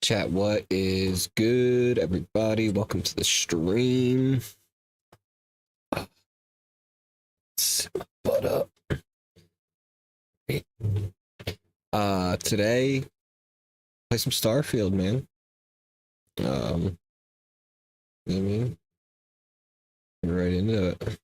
Chat, what is good, everybody? Welcome to the stream. Sit my butt up. Today, play some Starfield, man. You know what I mean? Get right into it.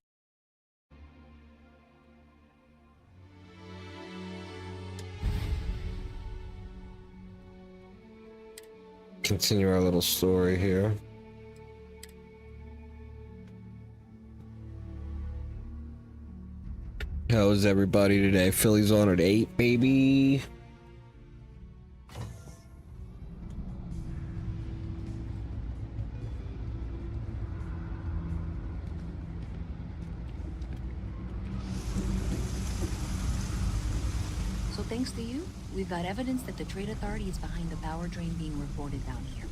Continue our little story here. How is everybody today? Philly's on at 8, baby. So thanks to you, we've got evidence that the Trade Authority is behind the power drain being reported down here.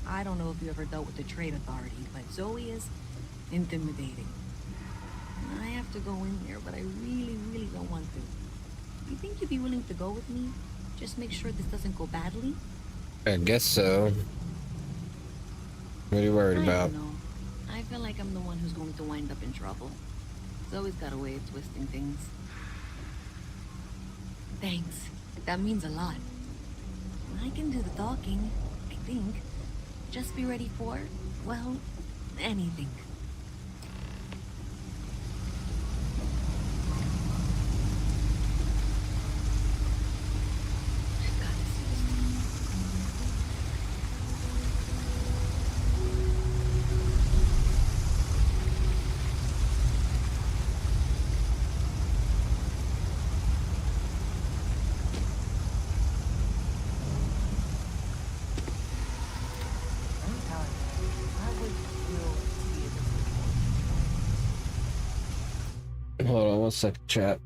I don't know if you ever dealt with the Trade Authority, but Zoe is intimidating. I have to go in there, but I really don't want to. You think you'd be willing to go with me? Just make sure this doesn't go badly? I guess so. What are you worried about? I don't know. I feel like I'm the one who's going to wind up in trouble. Zoe's got a way of twisting things. Thanks. That means a lot. I can do the talking, I think. Just be ready for, well, anything. Hold on one second, chat.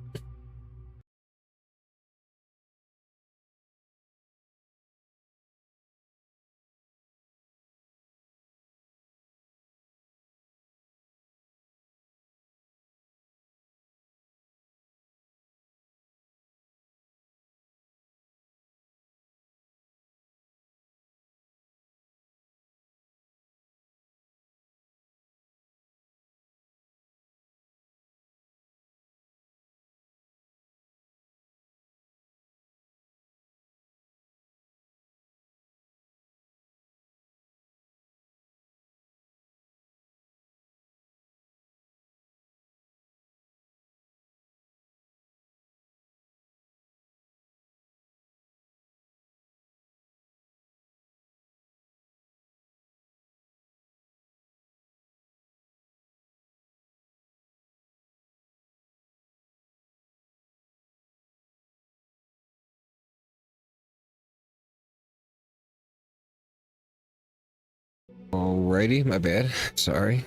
Alrighty, my bad. Sorry.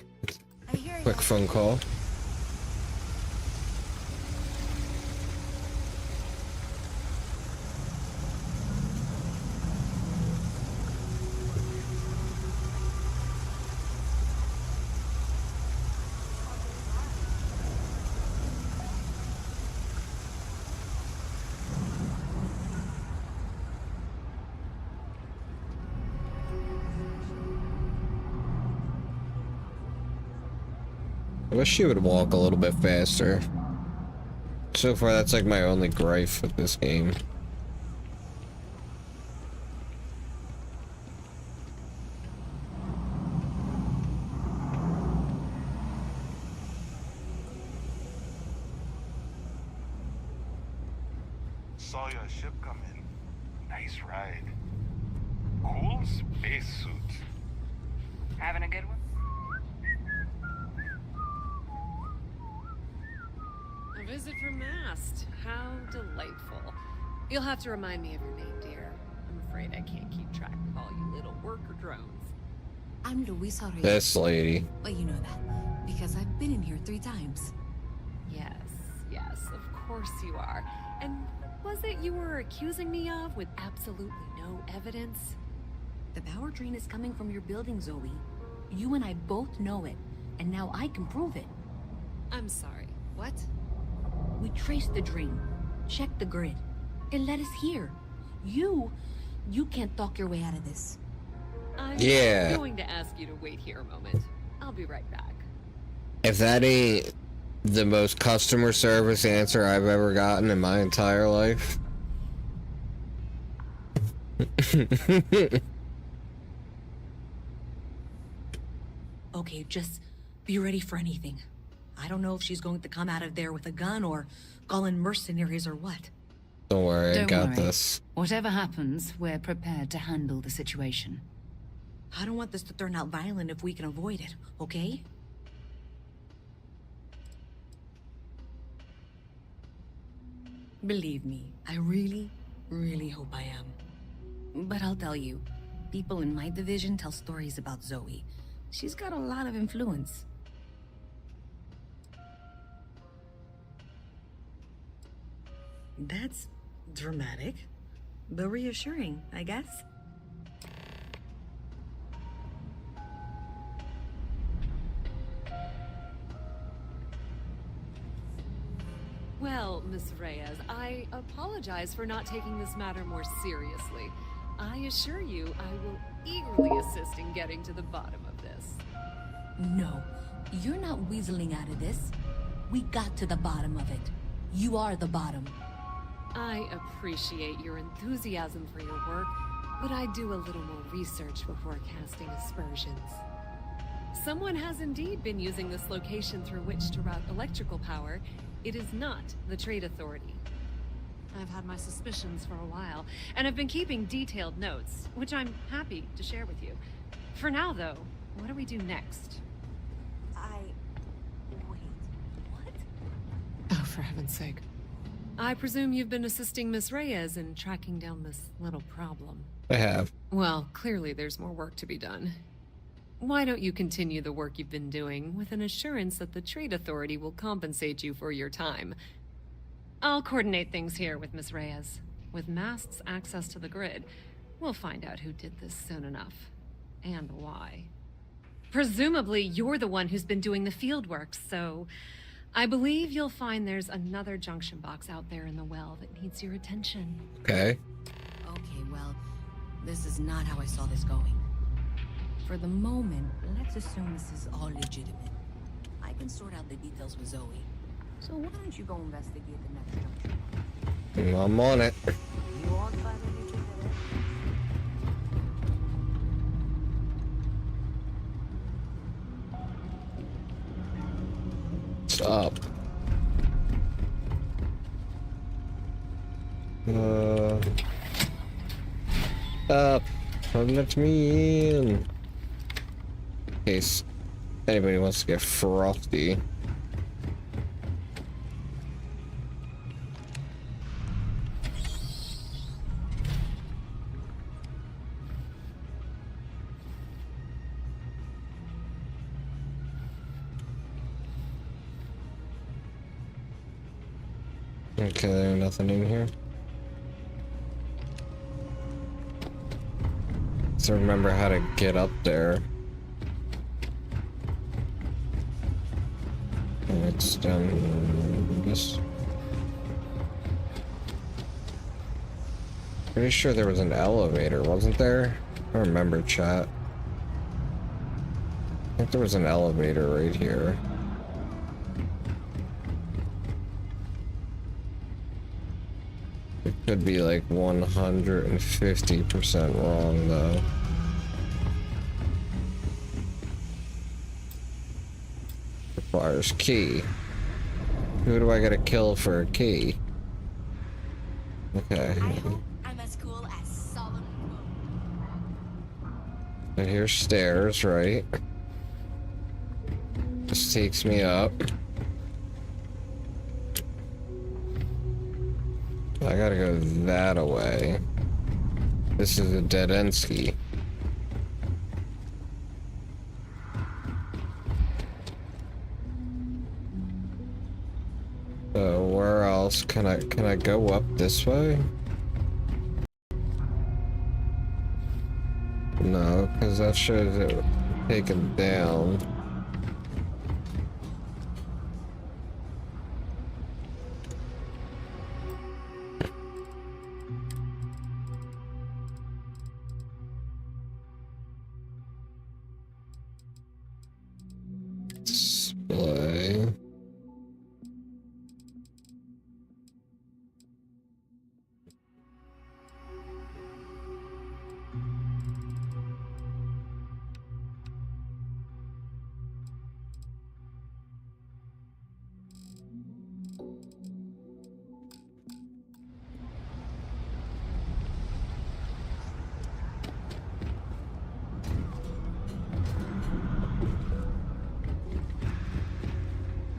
Quick phone call. I wish she would walk a little bit faster. So far, that's like my only gripe with this game. Saw your ship come in. Nice ride. Cool spacesuit. Having a good one? A visit from Mast. How delightful. You'll have to remind me of your name, dear. I'm afraid I can't keep track of all you little worker drones. I'm Luisa Reyes. This lady. Well, you know that, because I've been in here 3 times. Yes, of course you are. And what was it you were accusing me of with absolutely no evidence? The power drain is coming from your building, Zoe. You and I both know it, and now I can prove it. I'm sorry, what? We traced the drain, checked the grid. It led us here. You You can't talk your way out of this. I'm Yeah. going to ask you to wait here a moment. I'll be right back. If that ain't the most customer service answer I've ever gotten in my entire life. Okay, just be ready for anything. I don't know if she's going to come out of there with a gun or call in mercenaries or what. Don't worry, I Don't got worry. this. Whatever happens, we're prepared to handle the situation. I don't want this to turn out violent if we can avoid it, okay? Believe me, I really, really hope I am. But I'll tell you, people in my division tell stories about Zoe. She's got a lot of influence. That's dramatic, but reassuring, I guess. Well, Miss Reyes, I apologize for not taking this matter more seriously. I assure you, I will eagerly assist in getting to the bottom of this. No, you're not weaseling out of this. We got to the bottom of it. You are the bottom. I appreciate your enthusiasm for your work, but I do a little more research before casting aspersions. Someone has indeed been using this location through which to route electrical power. It is not the Trade Authority. I've had my suspicions for a while, and have been keeping detailed notes, which I'm happy to share with you. For now, though, what do we do next? Wait, what? Oh, for heaven's sake. I presume you've been assisting Miss Reyes in tracking down this little problem. I have. Well, clearly there's more work to be done. Why don't you continue the work you've been doing with an assurance that the Trade Authority will compensate you for your time? I'll coordinate things here with Miss Reyes. With Mast's access to the grid, we'll find out who did this soon enough. And why. Presumably, you're the one who's been doing the field work, so I believe you'll find there's another junction box out there in the well that needs your attention. Okay. Okay, well, this is not how I saw this going. For the moment, let's assume this is all legitimate. I can sort out the details with Zoe. So why don't you go investigate the next junction? I'm on it. You won't find anything there. Stop. Up. Let me in. In case anybody wants to get frosty. Okay, there's nothing in here. So remember how to get up there. And it's down this. Pretty sure there was an elevator, wasn't there? I don't remember, chat. I think there was an elevator right here. It could be like 150% wrong though. Requires key. Who do I gotta kill for a key? Okay. I hope I'm as cool as Solomon. And here's stairs, right? This takes me up. I gotta go that way. This is a dead end ski. So where else can I go up this way? No, because that should have taken down.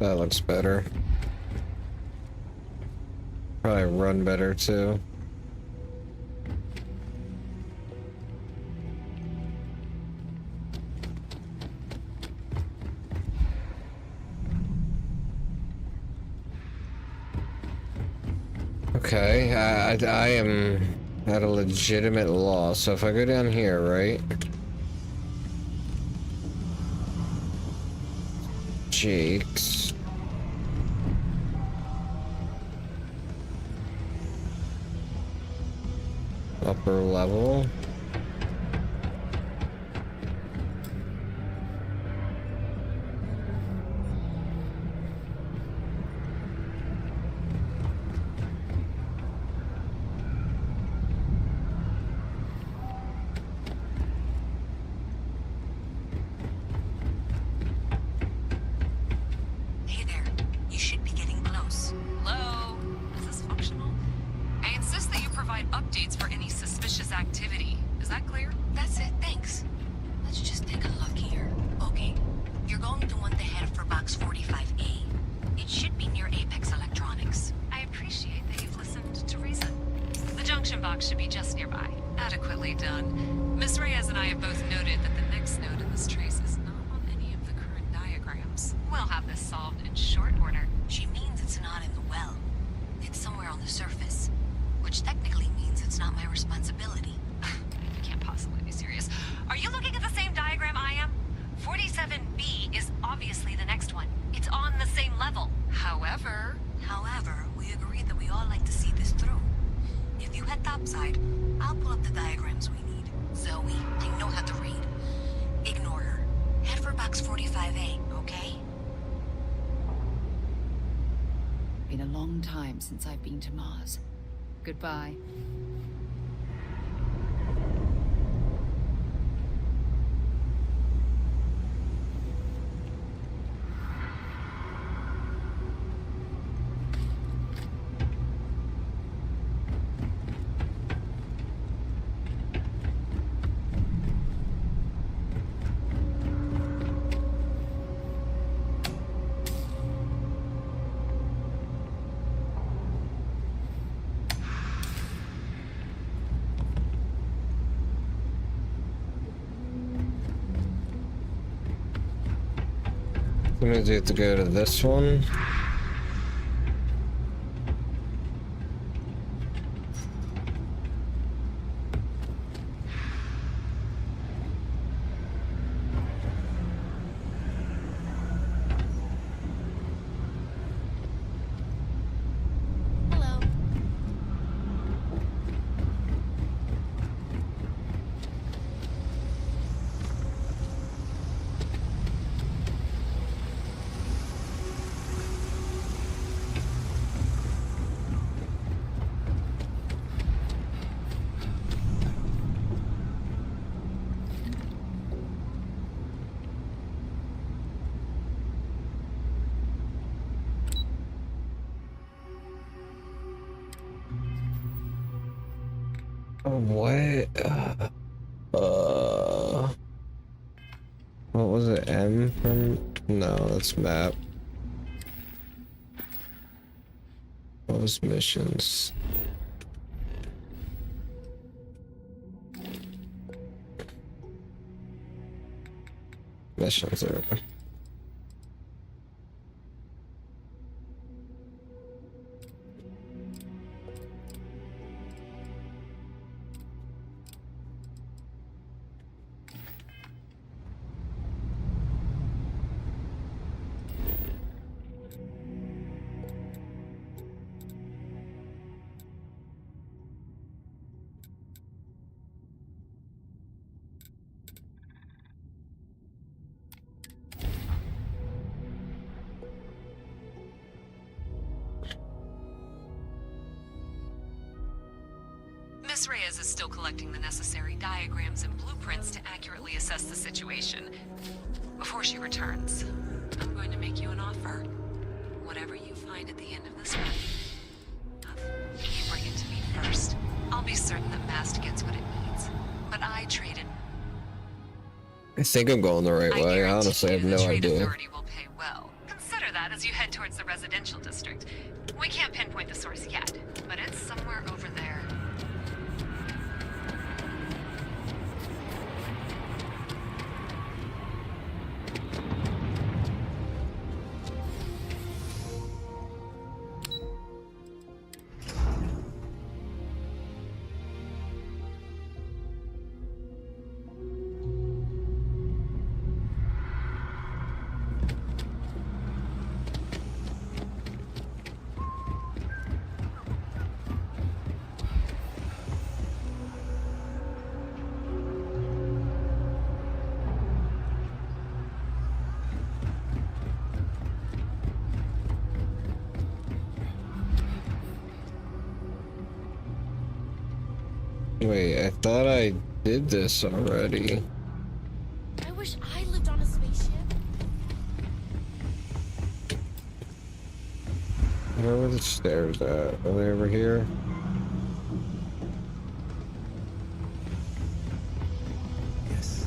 That looks better. Probably run better too. Okay, I am at a legitimate loss. So if I go down here, right? Jake's. Upper level. Hey there. You should be getting close. Hello? Is this functional? I insist that you provide updates for any suspicious activity. Is that clear? That's it, thanks. Let's just take a look here. Okay. You're going to want to head for box 45A. It should be near Apex Electronics. I appreciate that you've listened to reason. The junction box should be just nearby. Adequately done. Miss Reyes and I have both noted that the next node in this trace is not on any of the current diagrams. We'll have this solved in short order. She means it's not in the well. It's somewhere on the surface. Which technically means it's not my responsibility. You can't possibly be serious. Are you looking at the same diagram I am? 47B is obviously the next one. It's on the same level. However, we agreed that we all like to see this through. If you head topside, I'll pull up the diagrams we need. Zoe, I know how to read. Ignore her. Head for box 45A, okay? Been a long time since I've been to Mars. Goodbye. That means we have to go to this one. Hello. What? What was it? M from? No, that's map. What was missions? Missions are. Miss Reyes is still collecting the necessary diagrams and blueprints to accurately assess the situation. Before she returns, I'm going to make you an offer. Whatever you find at the end of this run, you bring it to me first. I'll be certain that Mast gets what it needs. But I traded. I think I'm going the right way. I honestly have no the trade idea. authority will pay well. Consider that that as you head towards the residential district. We can't pinpoint the source yet, but it's somewhere over there. Wait, I thought I did this already. I wish I lived on a spaceship. Where were the stairs at? Are they over here? Yes.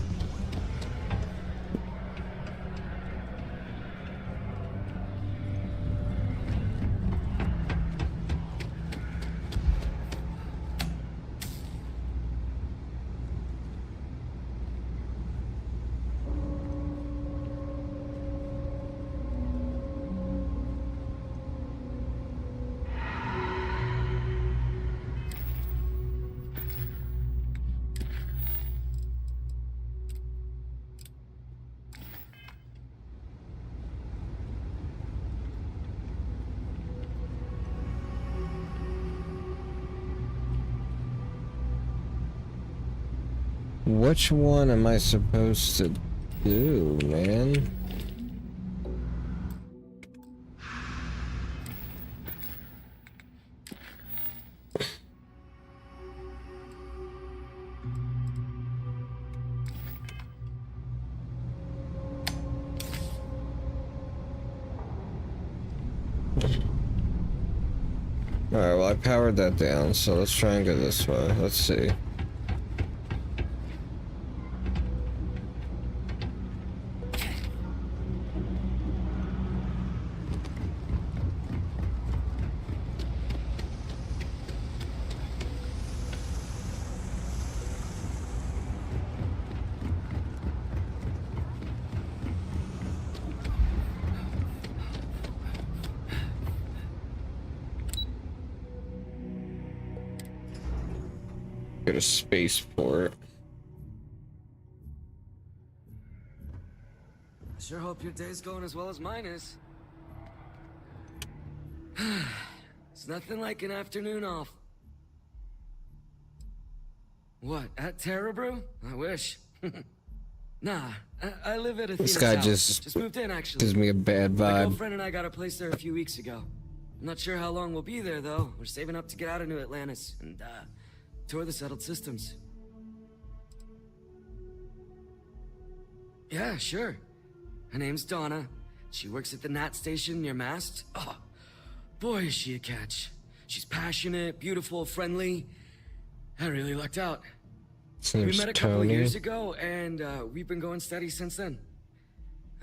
Which one am I supposed to do, man? Alright, well I powered that down, so let's try and go this way. Let's see. Go to spaceport. I sure hope your day's going as well as mine is. It's nothing like an afternoon off. What, at Terra Brew? I wish. Nah, I live at Athena This guy South. just moved in, actually. gives me a bad My vibe. girlfriend and I got a place there a few weeks ago. I'm not sure how long we'll be there, though. We're saving up to get out of New Atlantis and, tour the settled systems. Yeah, sure. Her name's Donna. She works at the Nat station near Mast. Oh, boy, is she a catch. She's passionate, beautiful, friendly. I really lucked out. His We name's met a couple of Tony. years ago, and we've been going steady since then.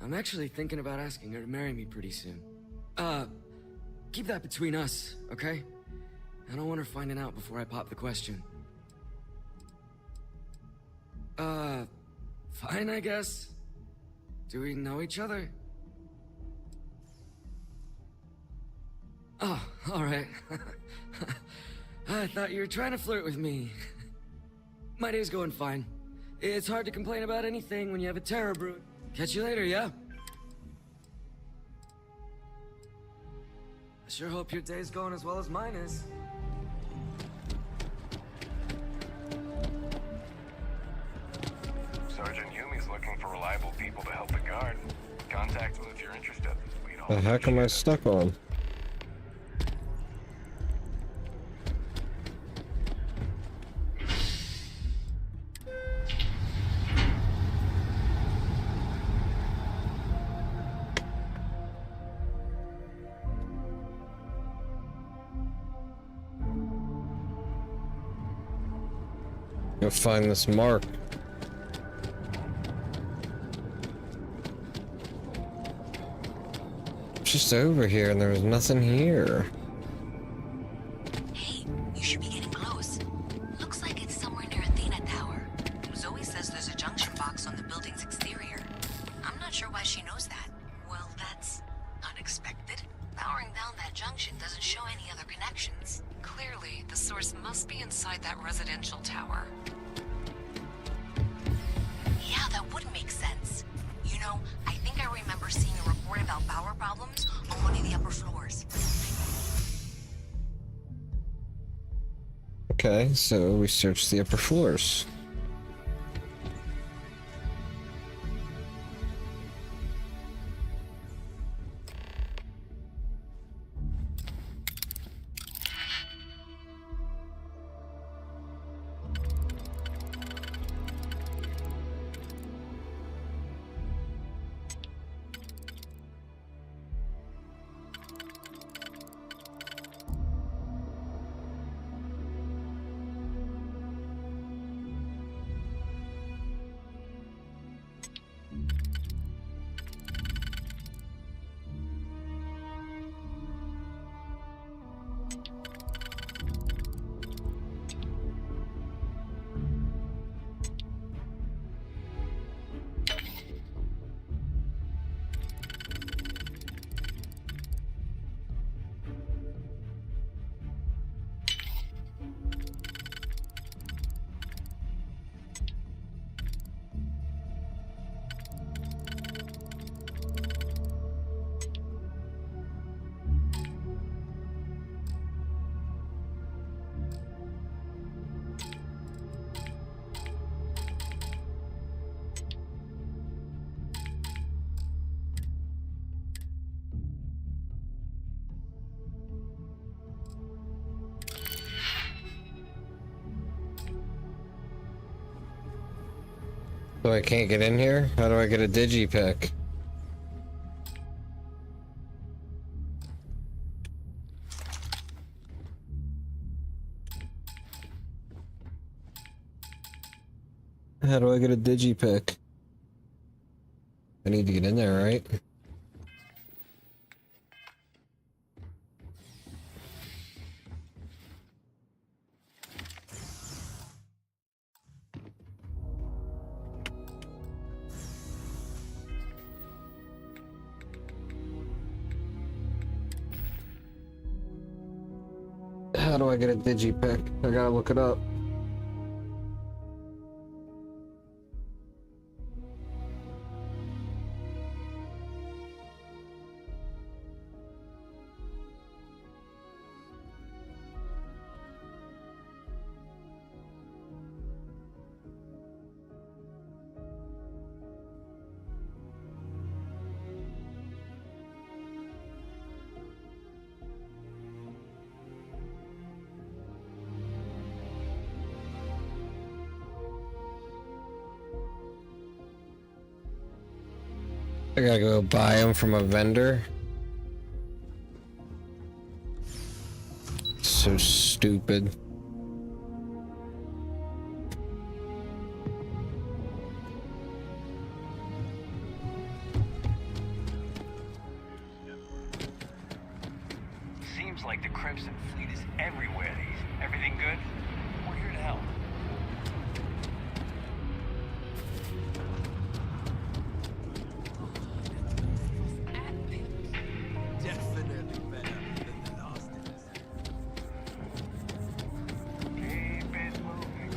I'm actually thinking about asking her to marry me pretty soon. Keep that between us, okay? I don't want her finding out before I pop the question. Fine, I guess. Do we know each other? Oh, alright. I thought you were trying to flirt with me. My day's going fine. It's hard to complain about anything when you have a terror brood. Catch you later, yeah? I sure hope your day's going as well as mine is. Sergeant Yumi's looking for reliable people to help the guard. Contact him if you're interested. We'd all The heck am I stuck on? Go find this mark. just over here and there was nothing here. Hey, you should be getting close. Looks like it's somewhere near Athena Tower. Zoe says there's a junction box on the building's exterior. I'm not sure why she knows that. Well, that's unexpected. Powering down that junction doesn't show any other connections. Clearly, the source must be inside that residential tower. Yeah, that would make sense. You know, I think I remember seeing a report about power problems on one of the upper floors. Okay, so we searched the upper floors. So I can't get in here? How do I get a digipick? How do I get a digipick? I need to get in there, right? How do I get a digipick? I gotta look it up. I gotta go buy them from a vendor. So stupid. Seems like the Crimson Fleet is everywhere. Everything good? We're here to help. Definitely better than the last Keep it moving.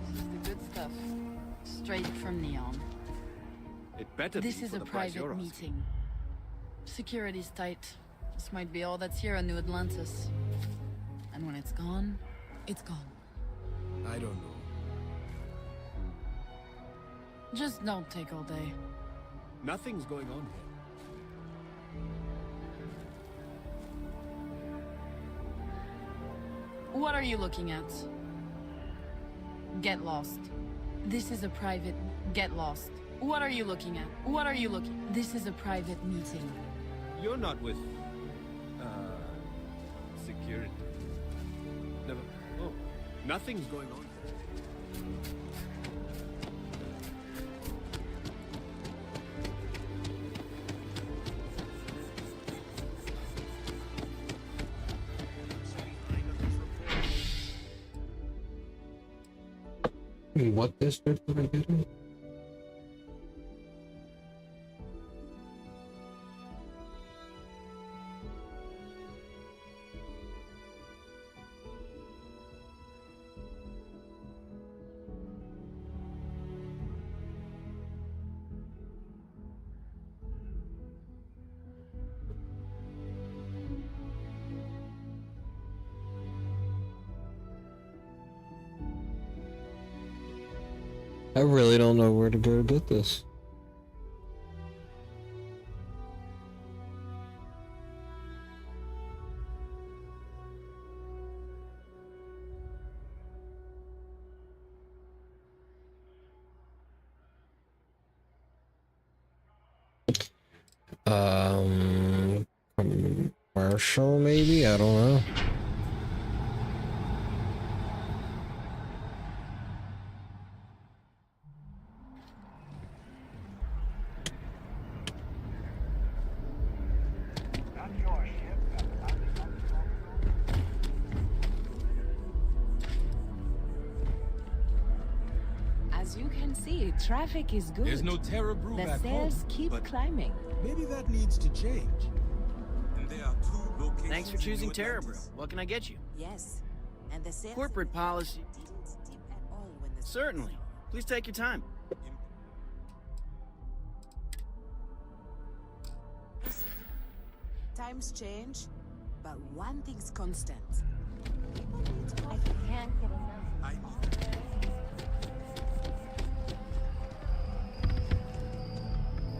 This is the good stuff. Straight from Neon. It better This be is for a the price you're private asking. meeting. Security's tight. This might be all that's here on New Atlantis. And when it's gone, it's gone. I don't know. Just don't take all day. Nothing's going on here. What are you looking at? Get lost. This is a private... Get lost. What are you looking at? What are you looking... This is a private meeting. You're not with... security. Never... Oh. Nothing's going on here. What district did I get in? I really don't know where to go to get this. Commercial maybe? I don't know. Not your ship, As you can see, traffic is good. There's no Terra Brew The back sales home, keep but climbing. maybe that needs to change. And there are 2 locations. Thanks for choosing in New Terra Brew. Atlantis. What can I get you? Yes, and the sales Corporate policy. didn't dip at all when the Certainly. Please take your time. times change, but one thing's constant. People need to I can't get enough. I need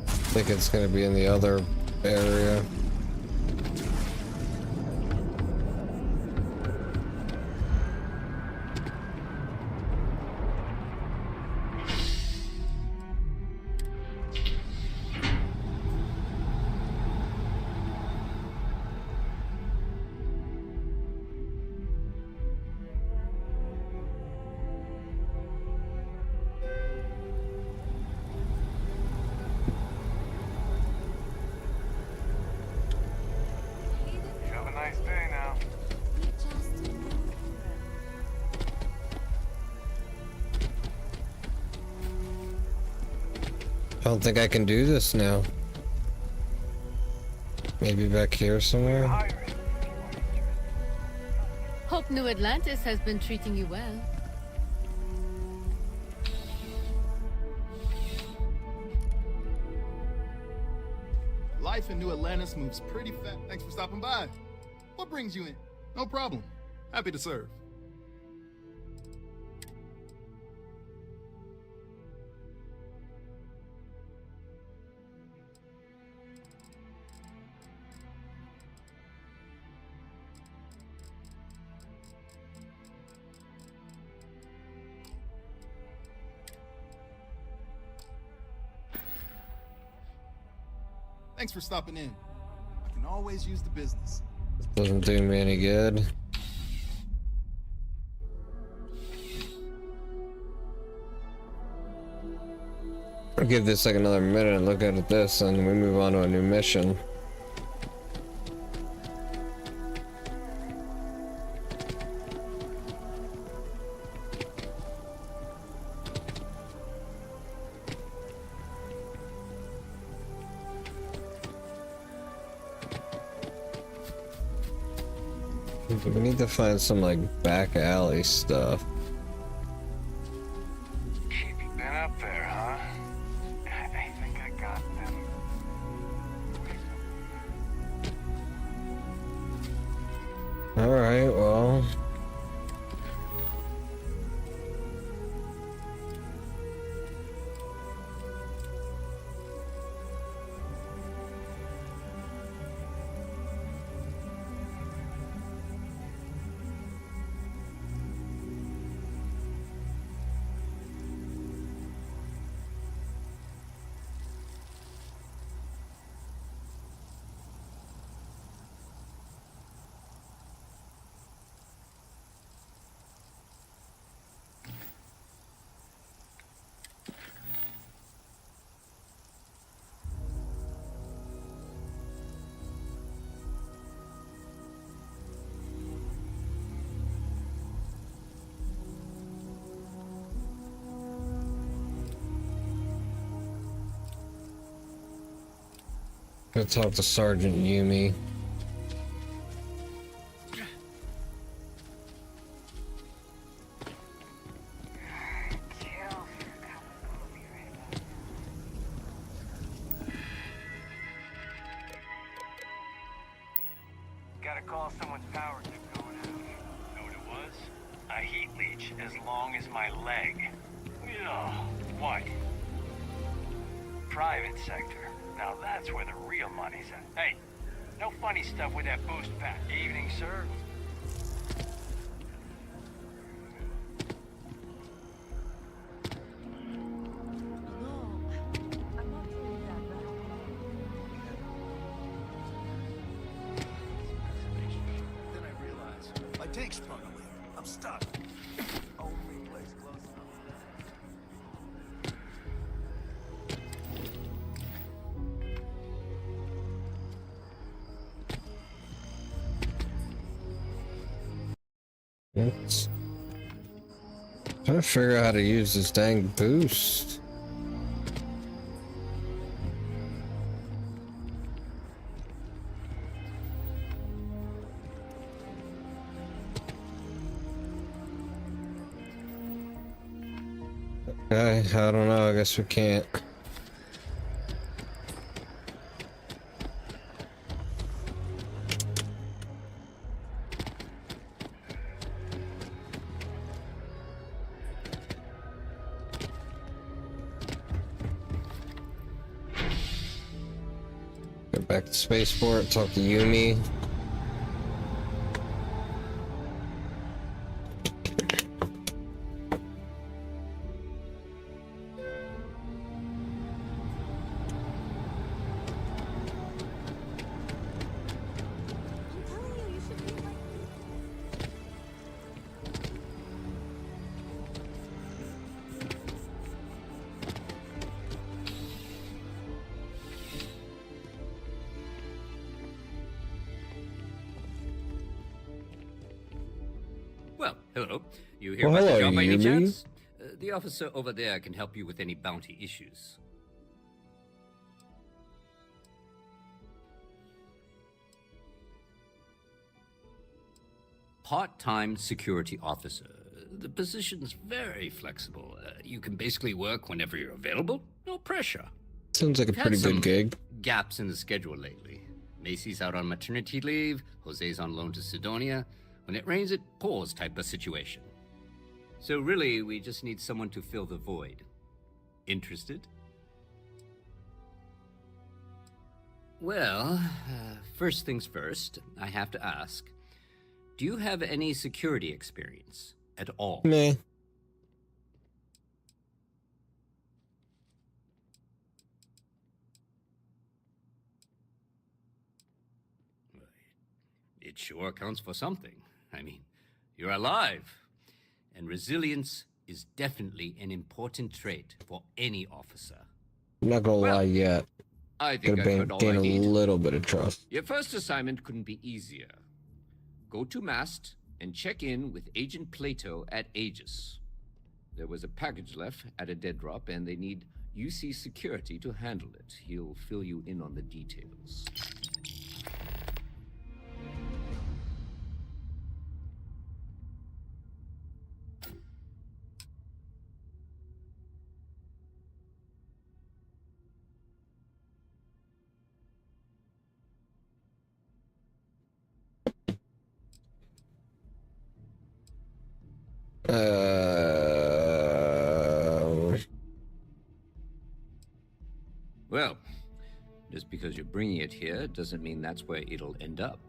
I think it's gonna be in the other area. You have a nice day now. We just I don't think I can do this now. Maybe back here somewhere? Hiring. Hope New Atlantis has been treating you well. Life in New Atlantis moves pretty fast. Thanks for stopping by. What brings you in? No problem. Happy to serve. Thanks for stopping in. I can always use the business. Doesn't do me any good. I'll give this like another minute and look at this and we move on to a new mission. We need to find some like back alley stuff. Been up there, huh? I think I got them. Alright, well. Gotta talk to Sergeant Yumi. Gotta call someone's power kept going out. Know what it was? A heat leech as long as my leg. Yeah. What? Private sector. Now that's where the real money's at. Hey, no funny stuff with that boost pack. Evening, sir. Then I realized my tank sprung a leak. I'm stuck. Only place close enough. Let's trying to figure out how to use this dang boost. Okay, I don't know. I guess we can't. Go back to spaceport, talk to Yumi. Well, hello. You here Well, about the hello, job by any Yumi. chance? The officer over there can help you with any bounty issues. Part-time security officer. The position's very flexible. You can basically work whenever you're available. No pressure. Sounds like a We've had pretty some good gig. gaps in the schedule lately. Macy's out on maternity leave. Jose's on loan to Sidonia. When it rains, it pours type of situation. So really, we just need someone to fill the void. Interested? Well, first things first, I have to ask. Do you have any security experience at all? Meh. It sure counts for something. I mean, you're alive. And resilience is definitely an important trait for any officer. I'm not gonna lie yet. I think Gotta I've heard all gain I a need. little bit of trust. Your first assignment couldn't be easier. Go to Mast and check in with Agent Plato at Aegis. There was a package left at a dead drop, and they need UC security to handle it. He'll fill you in on the details. Well, just because you're bringing it here doesn't mean that's where it'll end up.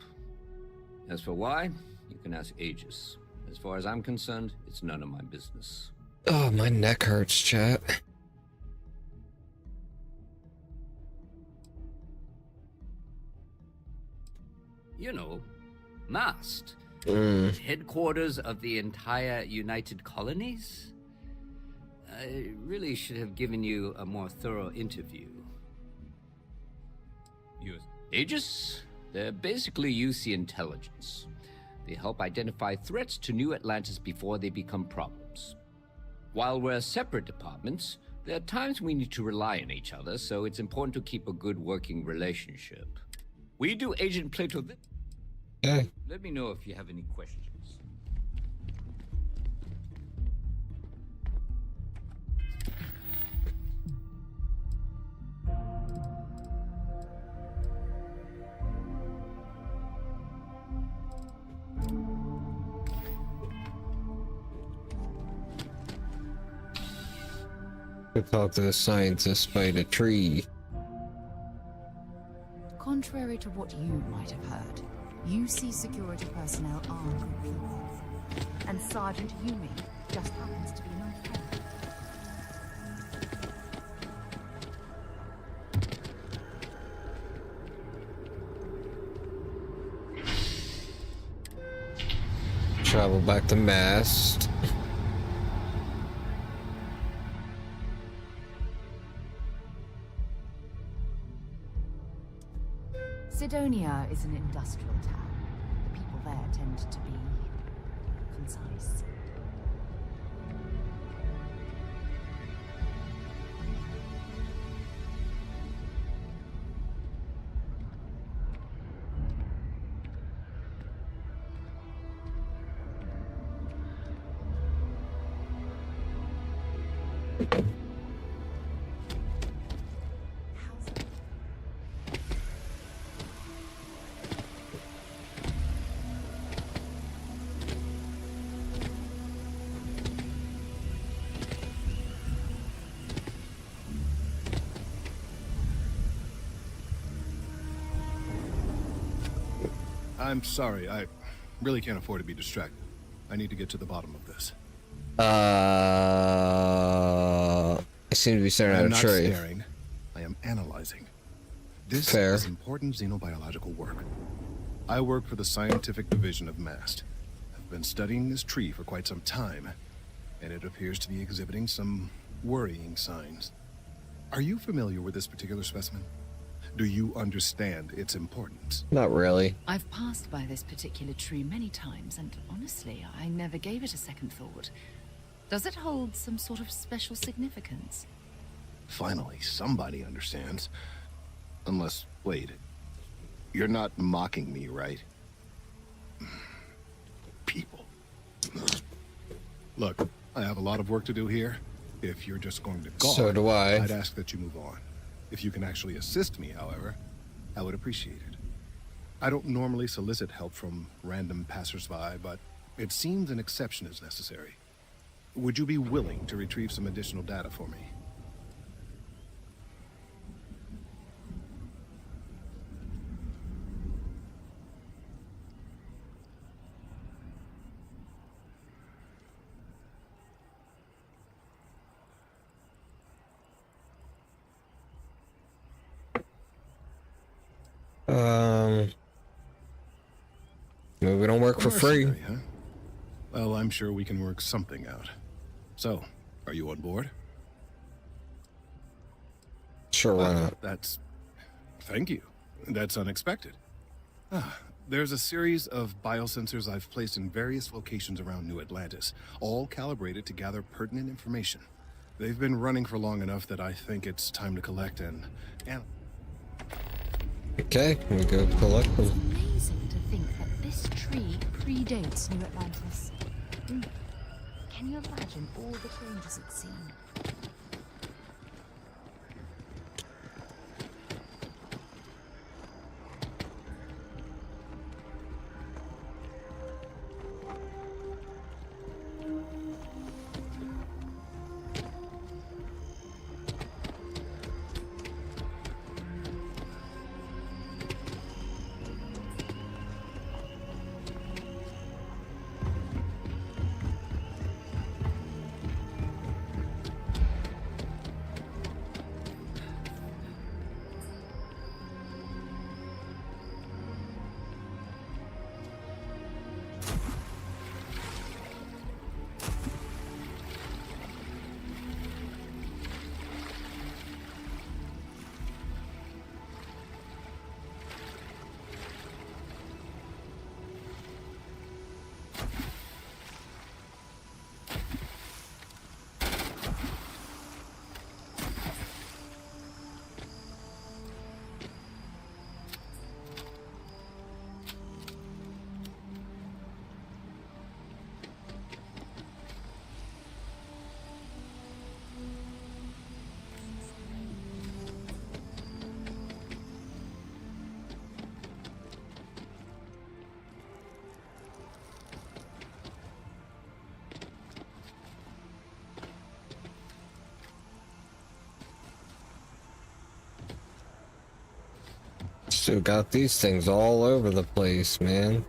As for why, you can ask Aegis. As far as I'm concerned, it's none of my business. Oh, my neck hurts, chat. You know, Mast. Mm. Headquarters of the entire United Colonies? I really should have given you a more thorough interview. Aegis? They're basically UC intelligence. They help identify threats to New Atlantis before they become problems. While we're separate departments, There are times we need to rely on each other, so it's important to keep a good working relationship. We do Agent Plato. Okay. Let me know if you have any questions. To talk to the scientist by the tree. Contrary to what you might have heard, UC security personnel are good people. And Sergeant Yumi just happens to be my friend. Travel back to Mast. Sidonia is an industrial town. The people there tend to be concise. I'm sorry, I really can't afford to be distracted. I need to get to the bottom of this. I seem to be staring at a I'm not tree. staring. I am analyzing. This Fair. is important xenobiological work. I work for the scientific division of MAST. I've been studying this tree for quite some time, and it appears to be exhibiting some worrying signs. Are you familiar with this particular specimen? Do you understand its importance? Not really. I've passed by this particular tree many times, and honestly, I never gave it a second thought. Does it hold some sort of special significance? Finally, somebody understands. Unless, wait. You're not mocking me, right? People. Look, I have a lot of work to do here. If you're just going to guard, So do I. I'd ask that you move on. If you can actually assist me, however, I would appreciate it. I don't normally solicit help from random passersby, but it seems an exception is necessary. Would you be willing to retrieve some additional data for me? Maybe we don't work for free. Mercenary, huh? Well, I'm sure we can work something out. So, are you on board? Sure, why not? That's... Thank you. That's unexpected. There's a series of biosensors I've placed in various locations around New Atlantis, all calibrated to gather pertinent information. They've been running for long enough that I think it's time to collect and... Okay, we go collect them. Amazing to think that this tree predates New Atlantis. Can you imagine all the changes it's seen? Still got these things all over the place, man.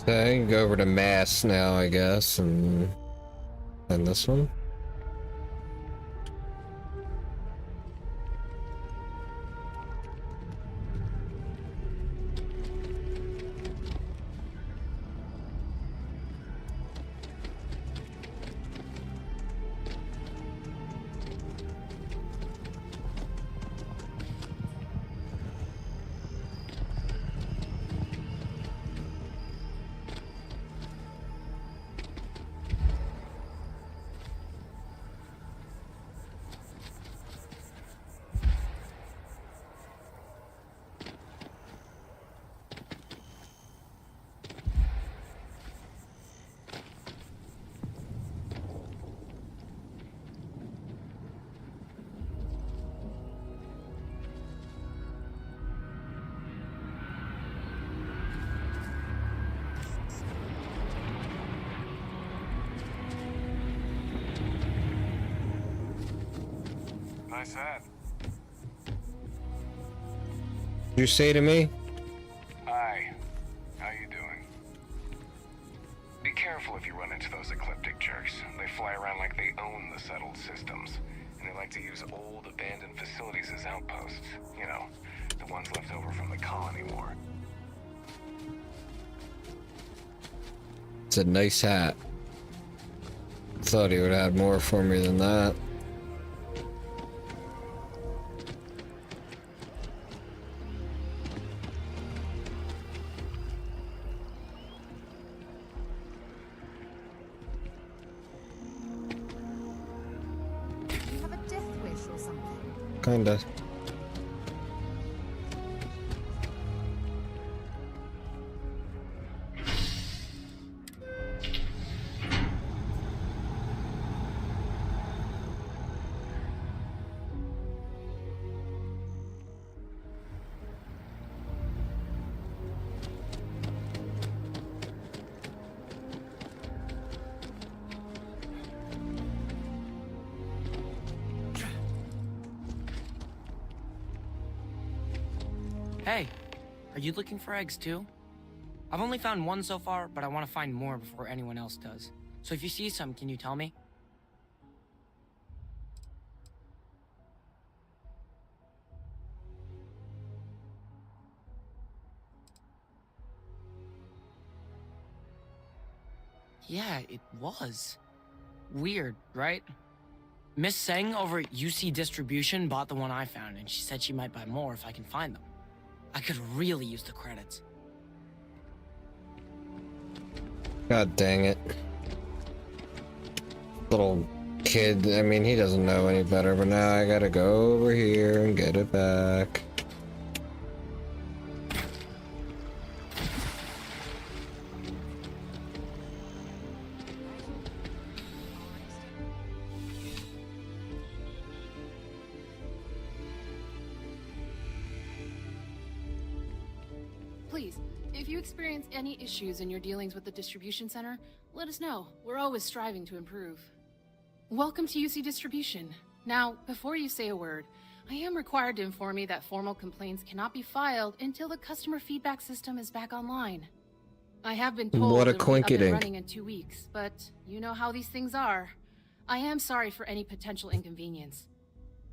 So I can go over to Mass now, I guess, and this one. Nice hat. Did you say to me? Hi. How you doing? Be careful if you run into those ecliptic jerks. They fly around like they own the settled systems. And they like to use old abandoned facilities as outposts. You know, the ones left over from the colony war. It's a nice hat. Thought he would have more for me than that. Kinda. Hey, are you looking for eggs too? I've only found one so far, but I want to find more before anyone else does. So if you see some, can you tell me? Yeah, it was. Weird, right? Miss Seng over at UC Distribution bought the one I found, and she said she might buy more if I can find them. I could really use the credits. God dang it. Little kid, I mean, he doesn't know any better, but now I gotta go over here and get it back. Please, if you experience any issues in your dealings with the distribution center, let us know. We're always striving to improve. Welcome to UC Distribution. Now, before you say a word, I am required to inform you that formal complaints cannot be filed until the customer feedback system is back online. I have been told What a it'll be up and coinkydink. running in 2 weeks, but you know how these things are. I am sorry for any potential inconvenience.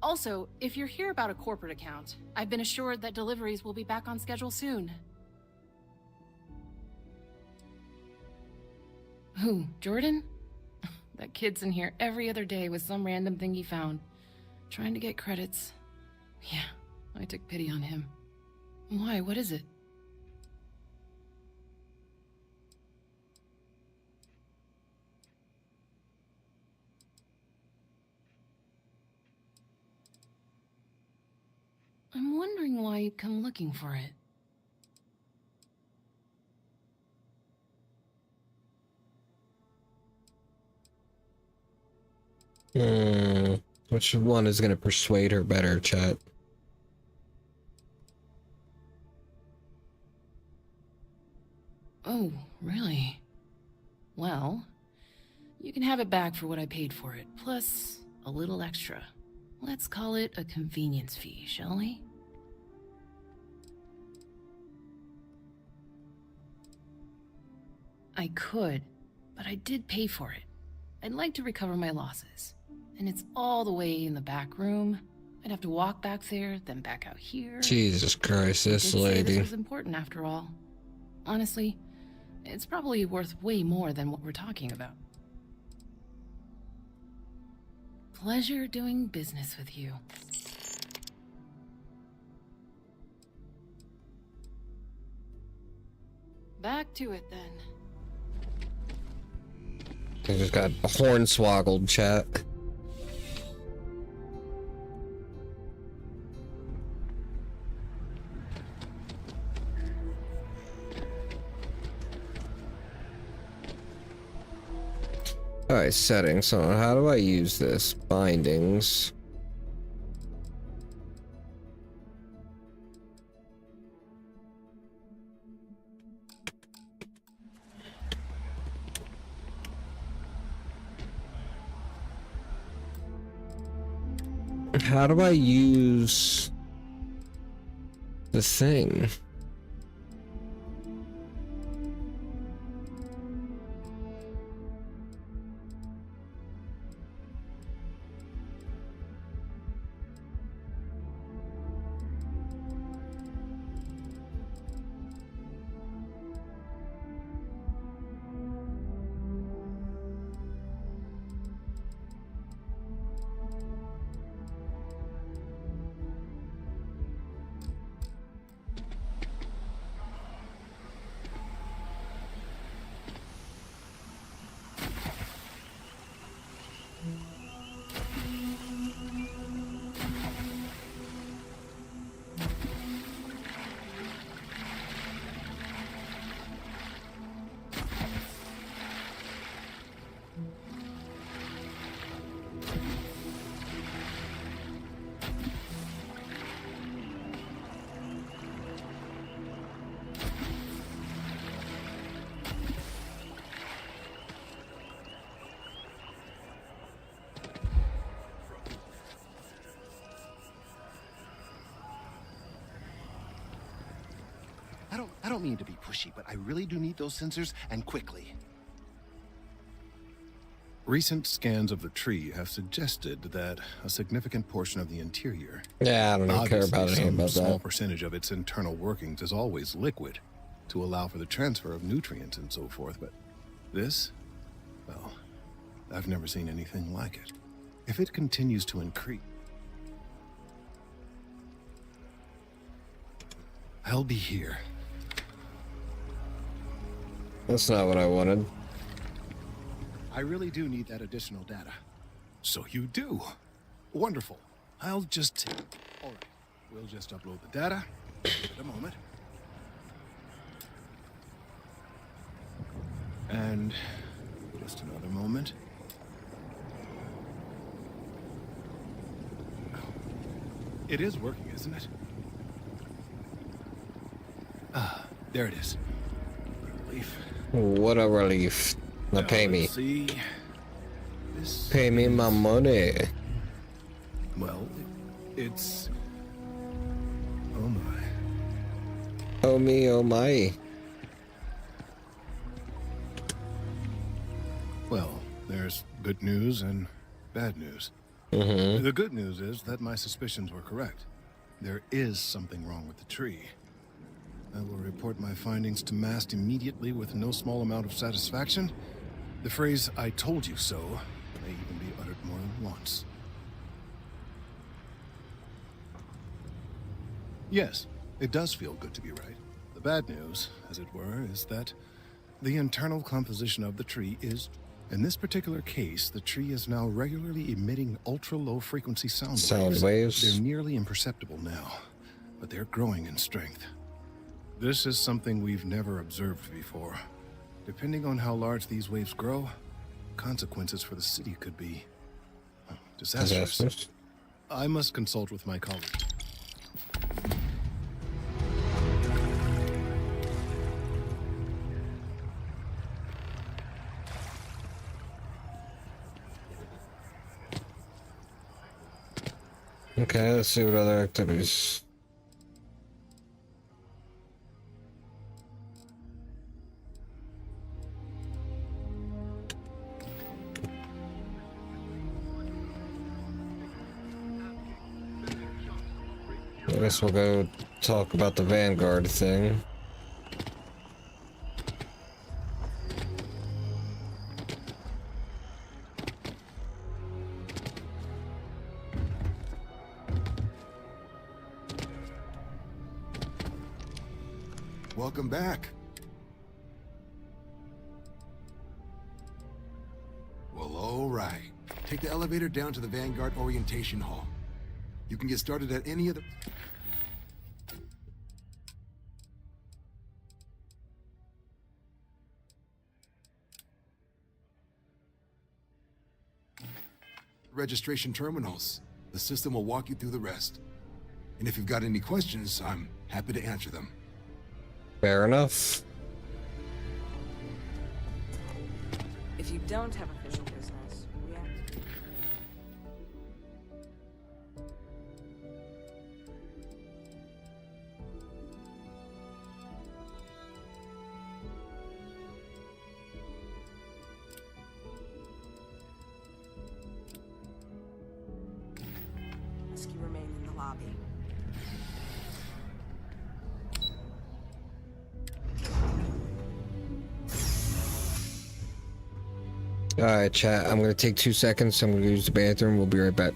Also, if you're here about a corporate account, I've been assured that deliveries will be back on schedule soon. Who, Jordan? That kid's in here every other day with some random thing he found. Trying to get credits. Yeah, I took pity on him. Why, what is it? I'm wondering why you'd come looking for it. Which one is going to persuade her better, chat? Oh, really? Well, you can have it back for what I paid for it, plus a little extra. Let's call it a convenience fee, shall we? I could, but I did pay for it. I'd like to recover my losses. And it's all the way in the back room. I'd have to walk back there, then back out here. Jesus Christ, this lady. This was important after all. Honestly, it's probably worth way more than what we're talking about. Pleasure doing business with you. Back to it then. I just got hornswoggled, chat. Alright, settings. So how do I use this? Bindings. How do I use the thing? I don't mean to be pushy, but I really do need those sensors, and quickly. Recent scans of the tree have suggested that a significant portion of the interior, Yeah, I don't care about anything some about small that. percentage of its internal workings is always liquid to allow for the transfer of nutrients and so forth, but this, well, I've never seen anything like it. If it continues to increase, I'll be here. That's not what I wanted. I really do need that additional data. So you do. Wonderful. I'll just... All right. We'll just upload the data. Give it a moment. And just another moment. It is working, isn't it? Ah, there it is. Relief. What a relief. Now pay me. See, this Pay me my money. Well, it's... Oh my. Oh me, oh my. Well, there's good news and bad news. Mm-hmm. The good news is that my suspicions were correct. There is something wrong with the tree. I will report my findings to MAST immediately with no small amount of satisfaction. The phrase, "I told you so," may even be uttered more than once. Yes, it does feel good to be right. The bad news, as it were, is that the internal composition of the tree is... In this particular case, the tree is now regularly emitting ultra-low frequency sound waves. Sound waves? They're nearly imperceptible now, but they're growing in strength. This is something we've never observed before. Depending on how large these waves grow, consequences for the city could be disastrous. I must consult with my colleague. Okay, let's see what other activities. I guess we'll go talk about the Vanguard thing. Welcome back. Well, all right. Take the elevator down to the Vanguard Orientation Hall. You can get started at any other... registration terminals. The system will walk you through the rest. And if you've got any questions, I'm happy to answer them. Fair enough. If you don't have official business, we have... Ask you remain in the lobby. Alright, chat. I'm gonna take 2 seconds. I'm gonna use the bathroom. We'll be right back.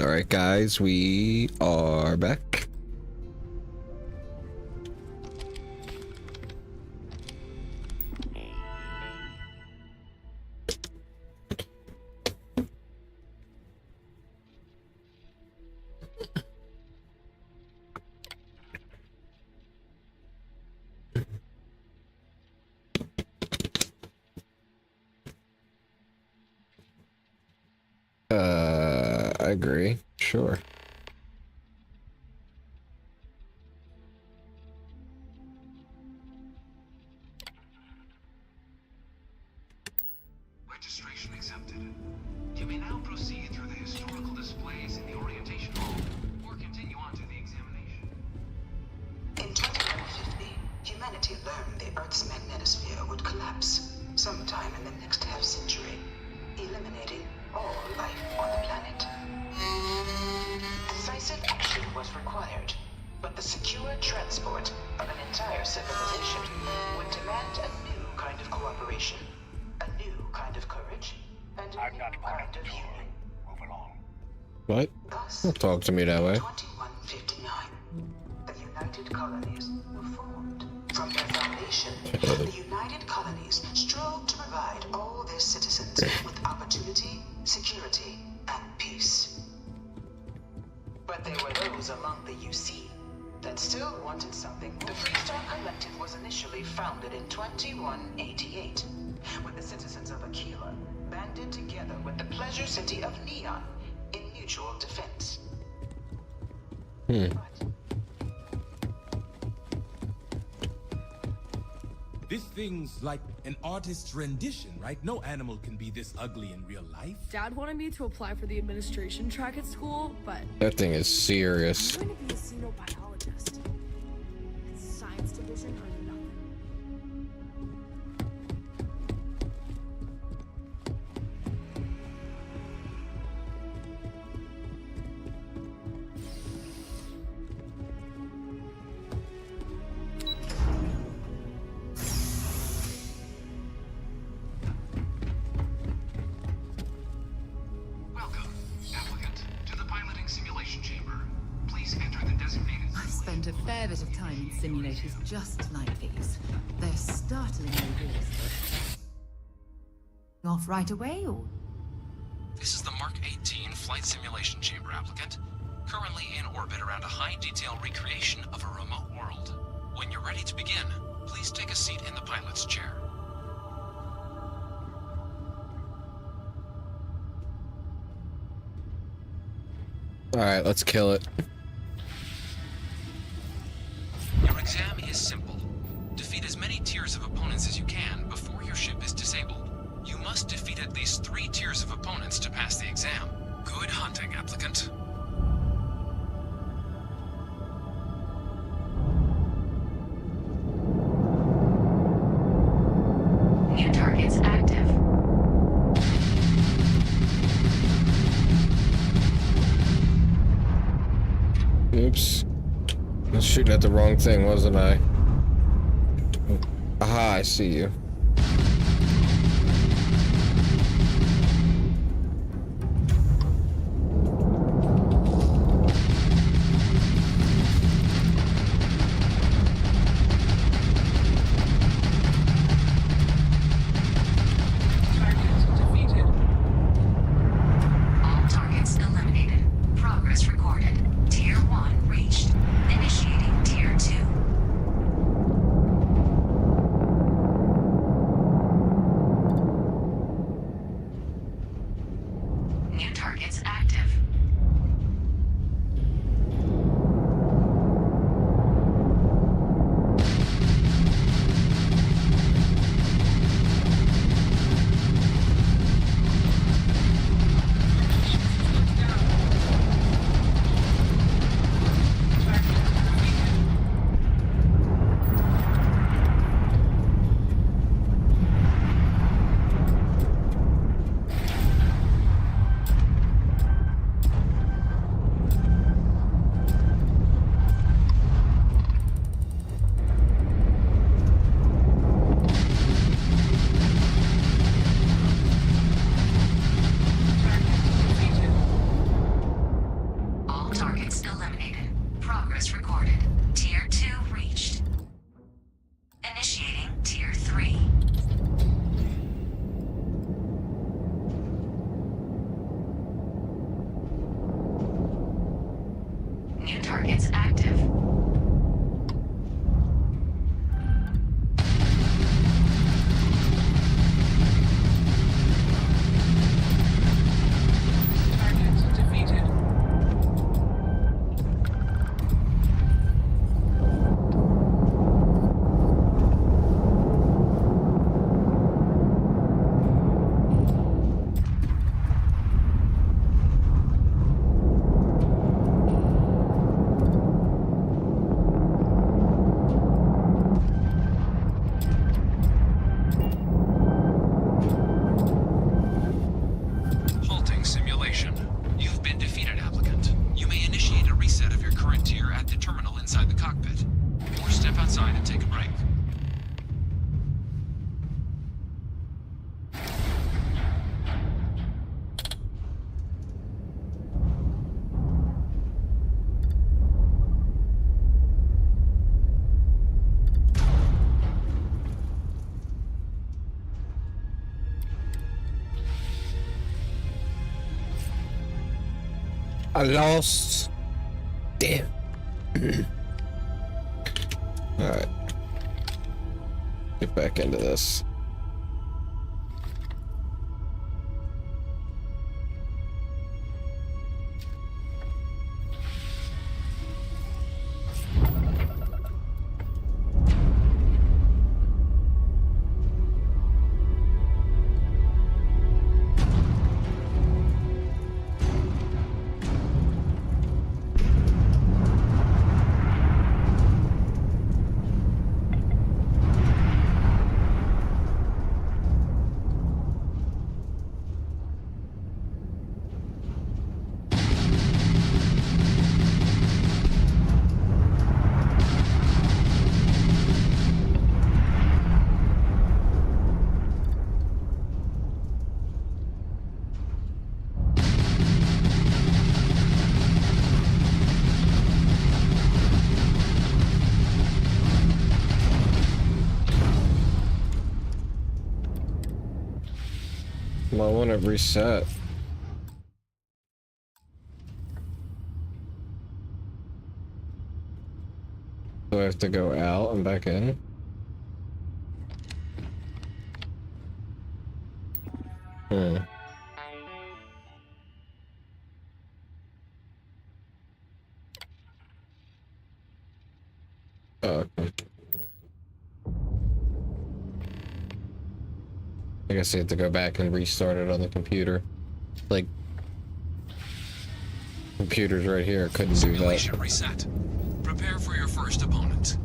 Alright, guys, we are back. I agree. Sure. Registration accepted. You may now proceed through the historical displays in the orientation hall, or continue on to the examination. In 2150, humanity learned the Earth's magnetosphere would collapse sometime in the next half-century, eliminating all life on the planet. Decisive action was required, but the secure transport of an entire civilization would demand a new kind of cooperation, a new kind of courage, and a new kind of healing. Move along. What? Don't talk to me that way. 2159, the United Colonies were formed. From their foundation, the United Colonies strove to provide all their citizens with opportunity, security, and peace. But there were those among the UC that still wanted something. The Freestar Collective was initially founded in 2188, when the citizens of Aquila banded together with the pleasure city of Neon in mutual defense. This thing's like an artist's rendition, right? No animal can be this ugly in real life. Dad wanted me to apply for the administration track at school, but That thing is serious. I'm going to be a xenobiologist. It's science division or nothing. Welcome, applicant, to the piloting simulation chamber. Please enter the designated. I've spent a fair bit of time in simulators just like these. They're startlingly realistic. Off right away, or? This is the Mark 18 flight simulation chamber, applicant. Currently in orbit around a high-detail recreation of a remote world. When you're ready to begin, please take a seat in the pilot's chair. Alright, let's kill it. Your exam is simple. Defeat as many tiers of opponents as you can before your ship is disabled. You must defeat at least 3 tiers of opponents to pass the exam. Good hunting, applicant. New targets active. Oops. I was shooting at the wrong thing, wasn't I? Aha, I see you. All targets eliminated. Progress recorded. Tier 1 reached. Initiating Tier 2. Progress recorded. Tier 2 reached. Initiating Tier 3. New targets active. Target defeated. Halting simulation. You've been defeated, applicant. You may initiate a reset of your current tier at the terminal inside the cockpit, or step outside and take a break. I lost. Damn. Alright. Get back into this. Well, I want to reset. Do I have to go out and back in? Hmm. Oh, okay. I guess I have to go back and restart it on the computer. Like, computer's right here. Couldn't do that. Simulation reset. Prepare for your first opponent.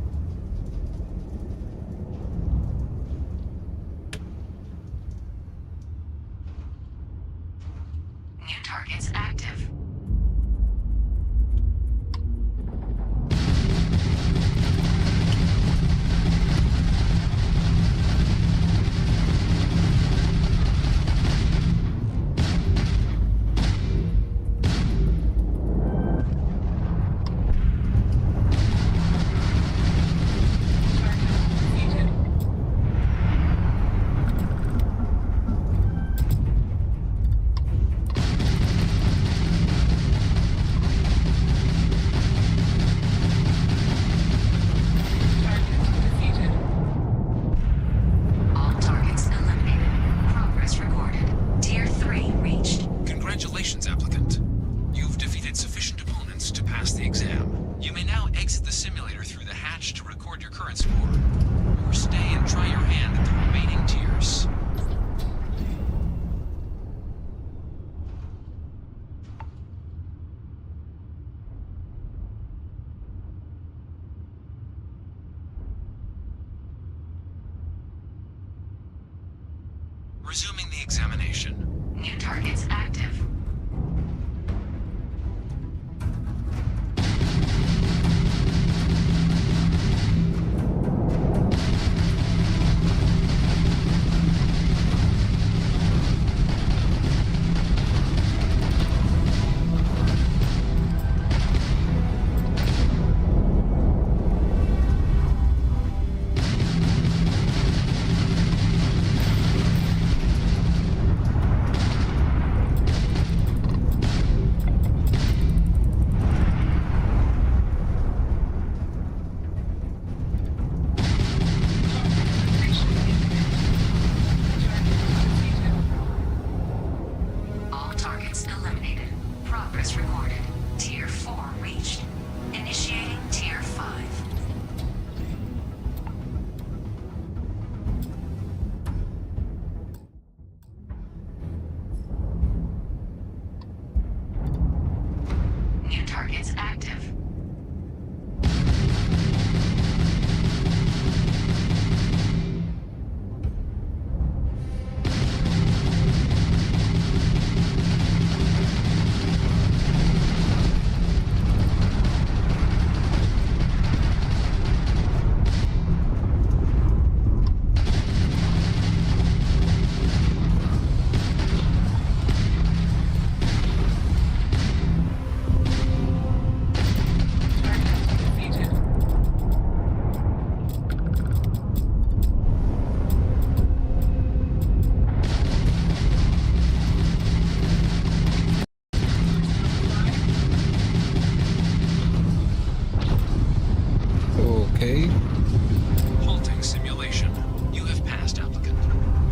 New targets active. Congratulations, applicant. You've defeated sufficient opponents to pass the exam. You may now exit the simulator through the hatch to record your current score, or stay and try your hand at the remaining tiers. Resuming the examination. New targets active. New targets active. Okay. Halting simulation. You have passed, applicant.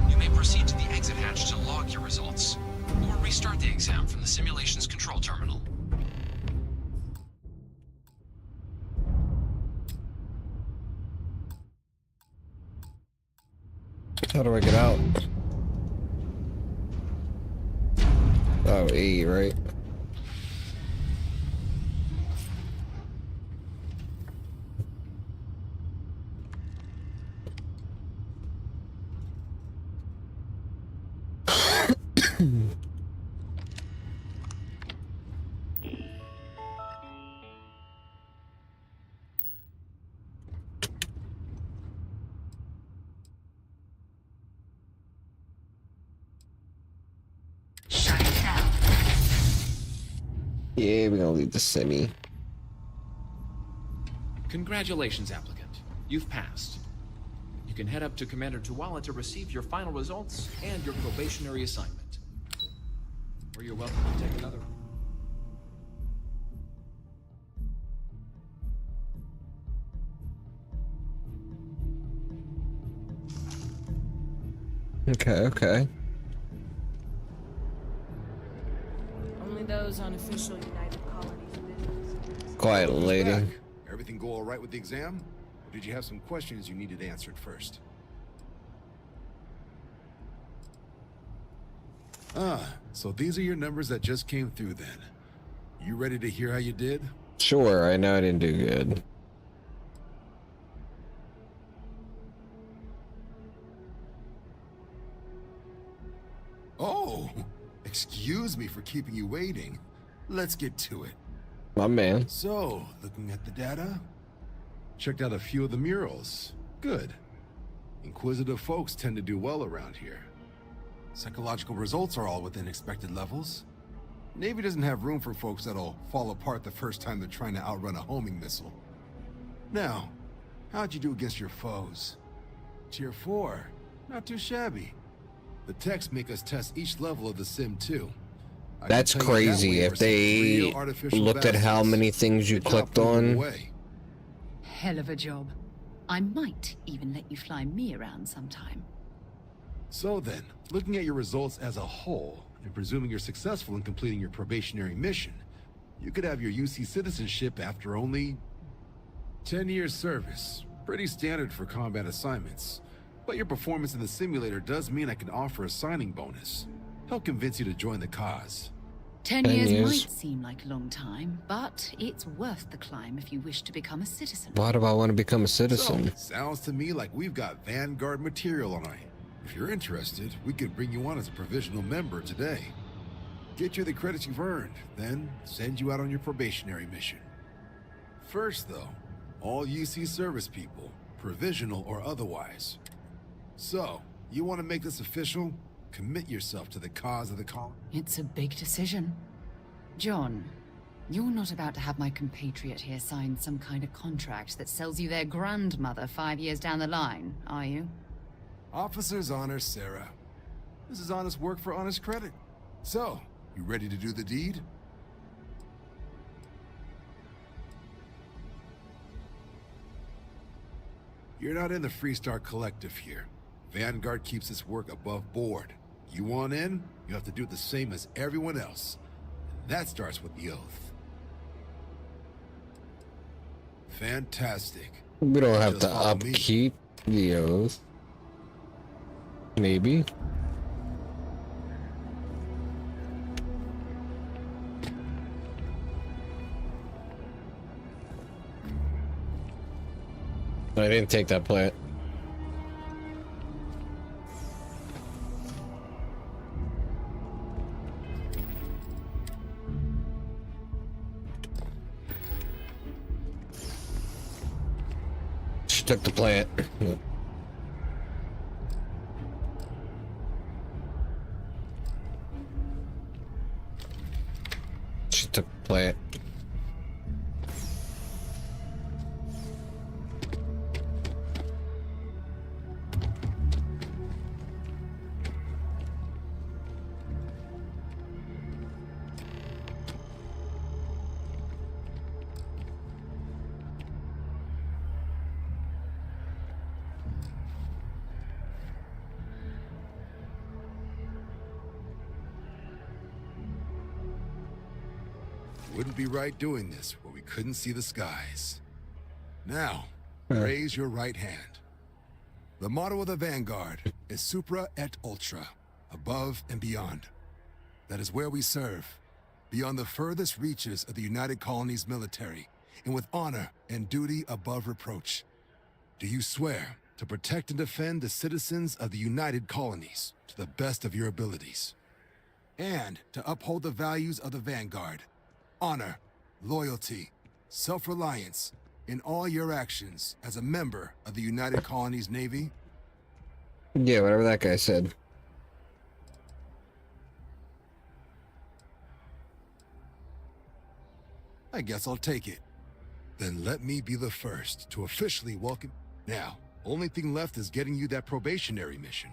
You may proceed to the exit hatch to log your results, or restart the exam from the simulation's control terminal. How do I get out? Oh, E, right? Yeah, we're gonna leave the semi. Congratulations, applicant. You've passed. You can head up to Commander Tuala to receive your final results and your probationary assignment. Or you're welcome to take another. Okay, okay. Only those on official United Colonies business. Quiet, Who's lady. back? Everything go all right with the exam? Or did you have some questions you needed answered first? So these are your numbers that just came through then. You ready to hear how you did? Sure, I know I didn't do good. Oh, excuse me for keeping you waiting. Let's get to it. My man. So, looking at the data, checked out a few of the murals. Good. Inquisitive folks tend to do well around here. Psychological results are all within expected levels. Navy doesn't have room for folks that'll fall apart the first time they're trying to outrun a homing missile. Now, how'd you do against your foes? Tier 4. Not too shabby. The techs make us test each level of the sim too. I can That's tell you that crazy. way If we're some they real artificial looked at how bastards. many things you Good job clicked putting them on. away. Hell of a job. I might even let you fly me around sometime. So then, looking at your results as a whole, and presuming you're successful in completing your probationary mission, you could have your UC citizenship after only 10 years service. Pretty standard for combat assignments. But your performance in the simulator does mean I can offer a signing bonus. Help convince you to join the cause. 10 years might seem like a long time, but it's worth the climb if you wish to become a citizen. Why do I want to become a citizen? So, sounds to me like we've got Vanguard material on our hands. If you're interested, we could bring you on as a provisional member today. Get you the credits you've earned, then send you out on your probationary mission. First, though, all UC service people, provisional or otherwise. So, you want to make this official? Commit yourself to the cause of the colony. It's a big decision. John, you're not about to have my compatriot here sign some kind of contract that sells you their grandmother 5 years down the line, are you? Officer's honor, Sarah. This is honest work for honest credit. So, you ready to do the deed? You're not in the Freestar Collective here. Vanguard keeps its work above board. You want in, you have to do the same as everyone else. And that starts with the oath. Fantastic. We don't have Just to follow me. upkeep the oath. Maybe. I didn't take that plant. She took the plant. She took the plant. Wouldn't be right doing this where we couldn't see the skies. Now, raise your right hand. The motto of the Vanguard is Supra et Ultra, above and beyond. That is where we serve, beyond the furthest reaches of the United Colonies military, and with honor and duty above reproach. Do you swear to protect and defend the citizens of the United Colonies to the best of your abilities? And to uphold the values of the Vanguard, honor, loyalty, self-reliance, in all your actions as a member of the United Colonies Navy? Yeah, whatever that guy said. I guess I'll take it. Then let me be the first to officially welcome. Now, only thing left is getting you that probationary mission.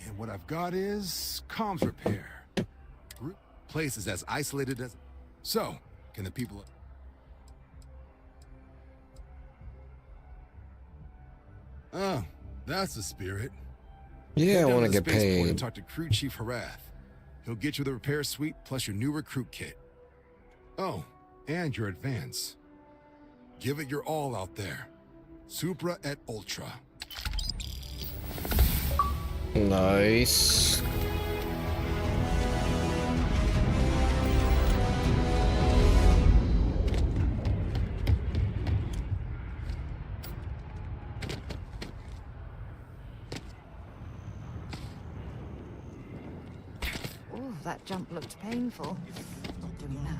And what I've got is comms repair. Place is as isolated as... So, can the people... Oh, that's the spirit. Yeah, I want to to get paid. And talk to Crew Chief Harath. He'll get you the repair suite plus your new recruit kit. Oh, and your advance. Give it your all out there. Supra et Ultra. Nice. Oh, that jump looked painful. Not doing that.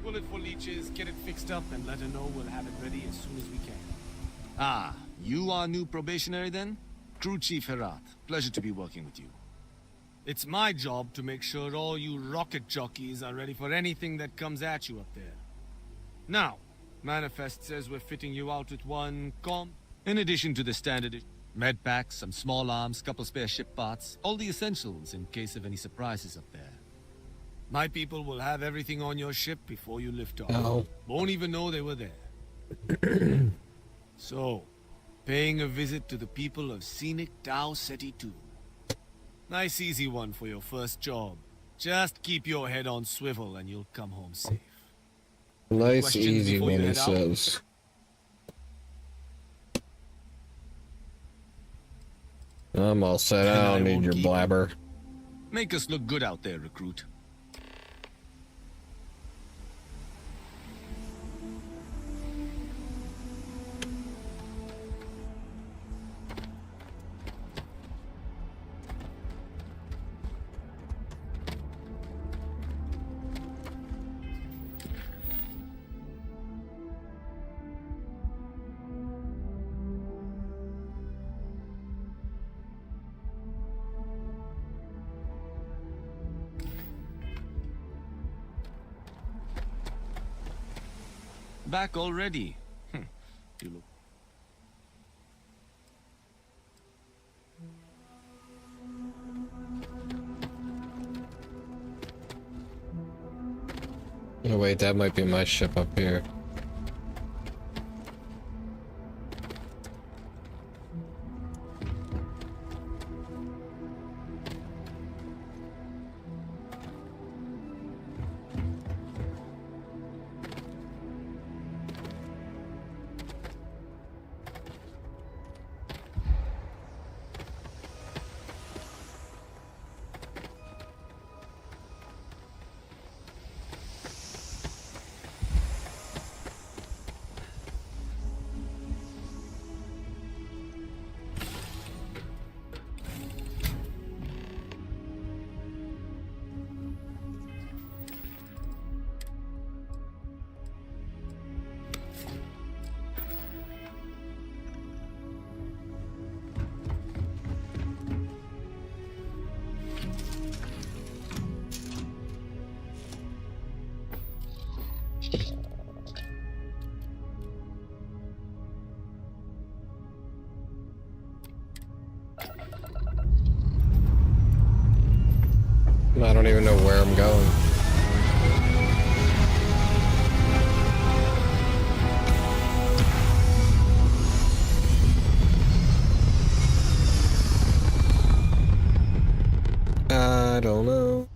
pull it for leeches, get it fixed up, and let her know we'll have it ready as soon as we can. Ah, you are new probationary then? Crew Chief Herat. Pleasure to be working with you. It's my job to make sure all you rocket jockeys are ready for anything that comes at you up there. Now, Manifest says we're fitting you out with one in addition to the standard med packs, some small arms, couple spare ship parts, all the essentials in case of any surprises up there. My people will have everything on your ship before you lift off. No. Won't even know they were there. So, paying a visit to the people of scenic Tau Ceti 2. Nice easy one for your first job. Just keep your head on swivel and you'll come home safe. Nice Questions easy before you one, he head out? says. I'm all set. I don't need your blabber. Make us look good out there, recruit. Back already? You look... Oh wait, that might be my ship up here. I don't even know where I'm going. I don't know.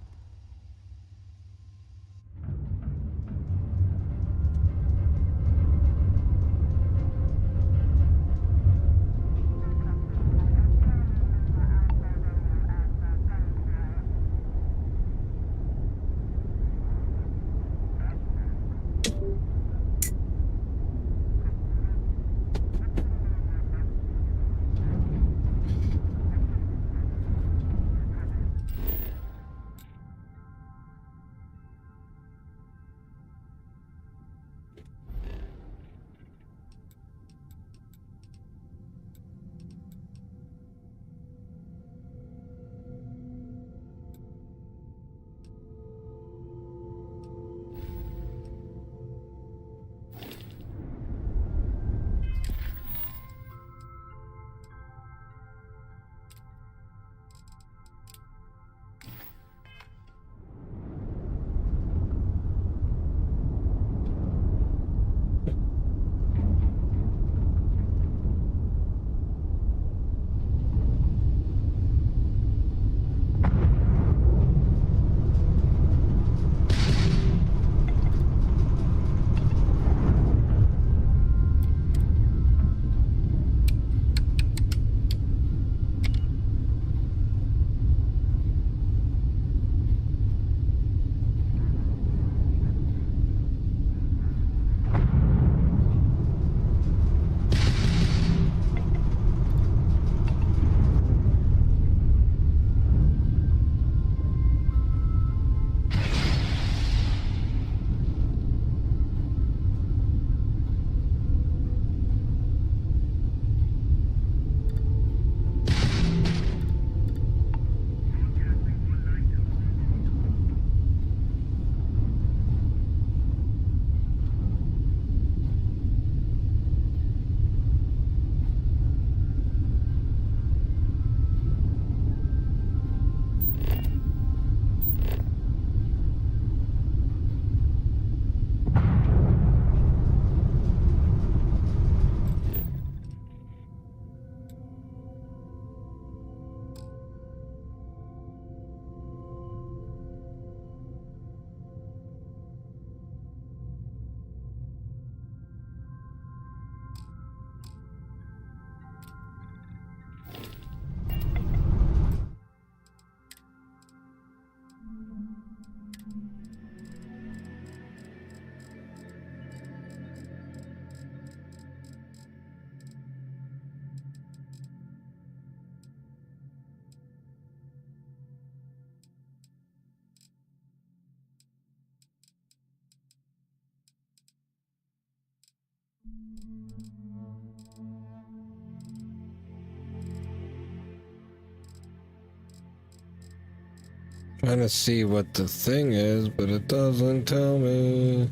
Trying to see what the thing is, but it doesn't tell me.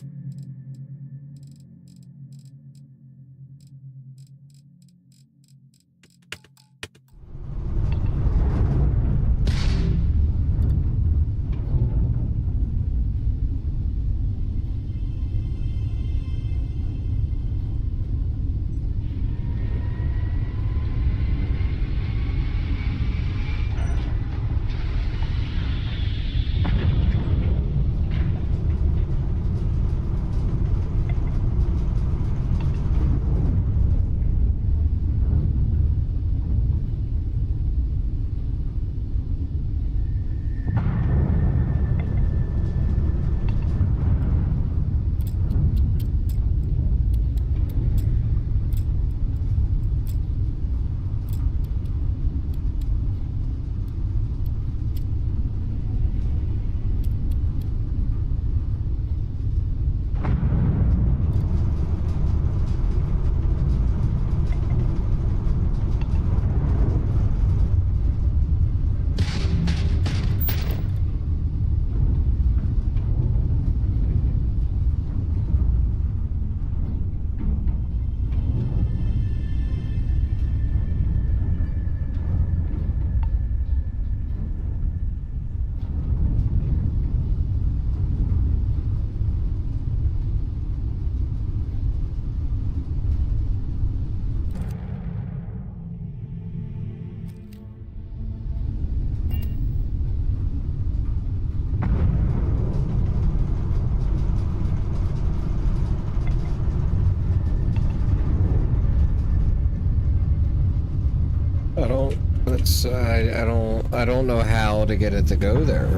I don't know how to get it to go there.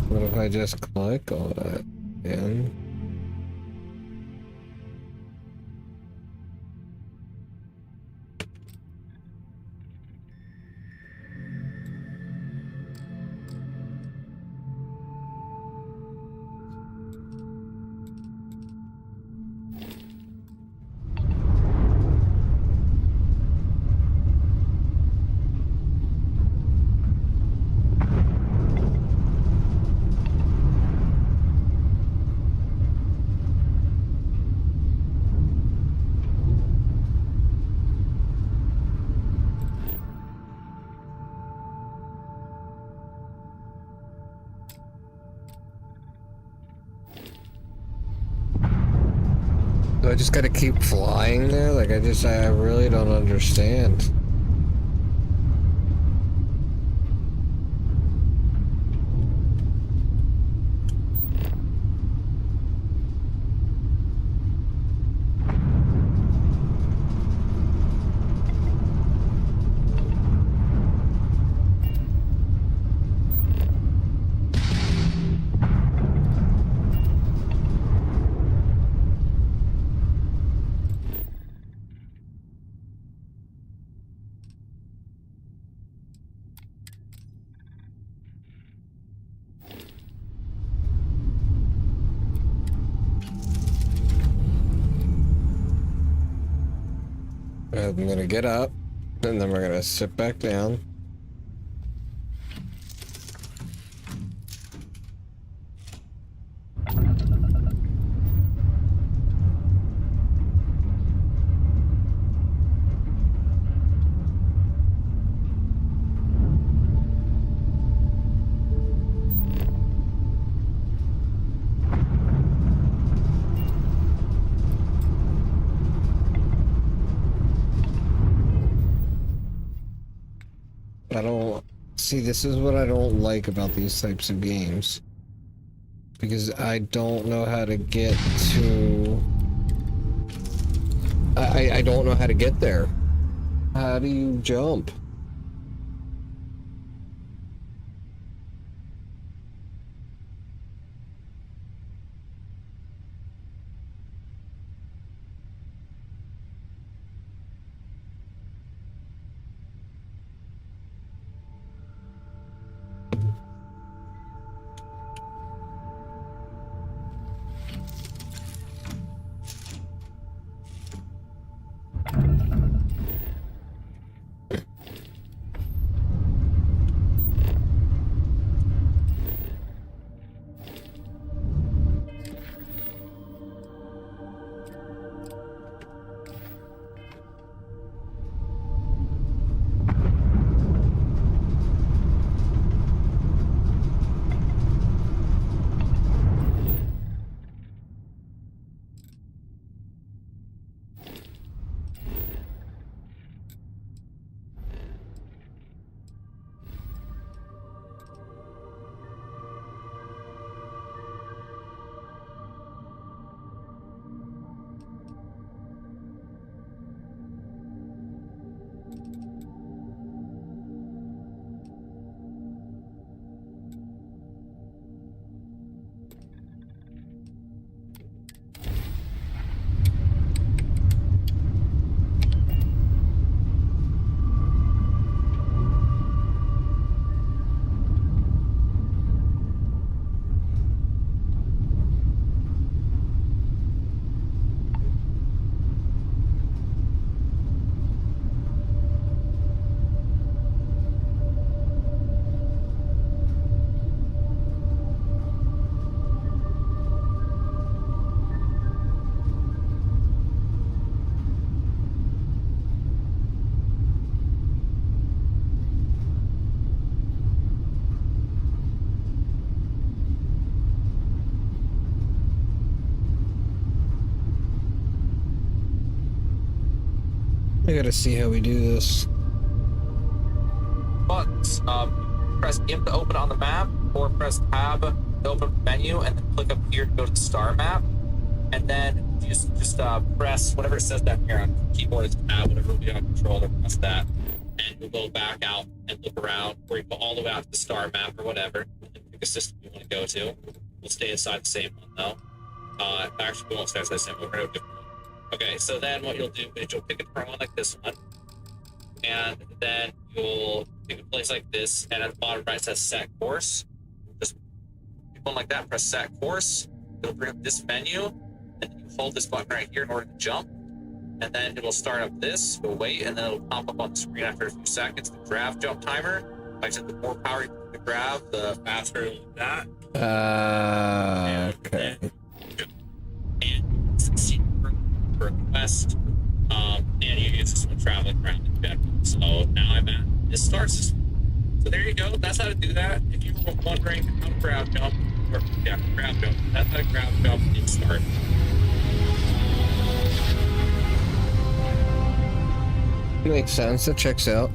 What if I just click on it and do I just gotta keep flying there? Like I really don't understand. I'm gonna get up, and then we're gonna sit back down. See, this is what I don't like about these types of games. Because I don't know how to get to... I don't know how to get there. How do you jump? I gotta see how we do this. Buttons. Press M to open on the map, or press Tab to open the menu, and then click up here to go to the star map. And then just press whatever it says down here on the keyboard, it's Tab, whatever will be on controller, press that. And you'll go back out and look around, or you go all the way out to the star map or whatever, and then pick a system you want to go to. We'll stay inside the same one though. Actually, we won't stay inside the same one, we're going to go different one. Okay, so then what you'll do is you'll pick a different one like this one, and then you'll pick a place like this, and at the bottom right it says set course. Just pick one like that, press set course. It'll bring up this menu, and then you hold this button right here in order to jump, and then it'll start up this, you'll wait, and then it'll pop up on the screen after a few seconds, the grab jump timer. Like I said, the more power you put the grab, the faster it'll do that. Okay. And succeed for a quest, and you use this one traveling around in general. So now I'm at this star system. So there you go. That's how to do that. If you were wondering how to grab jump, or grab jump, that's how to grab jump in Starfield. Makes sense. That checks out.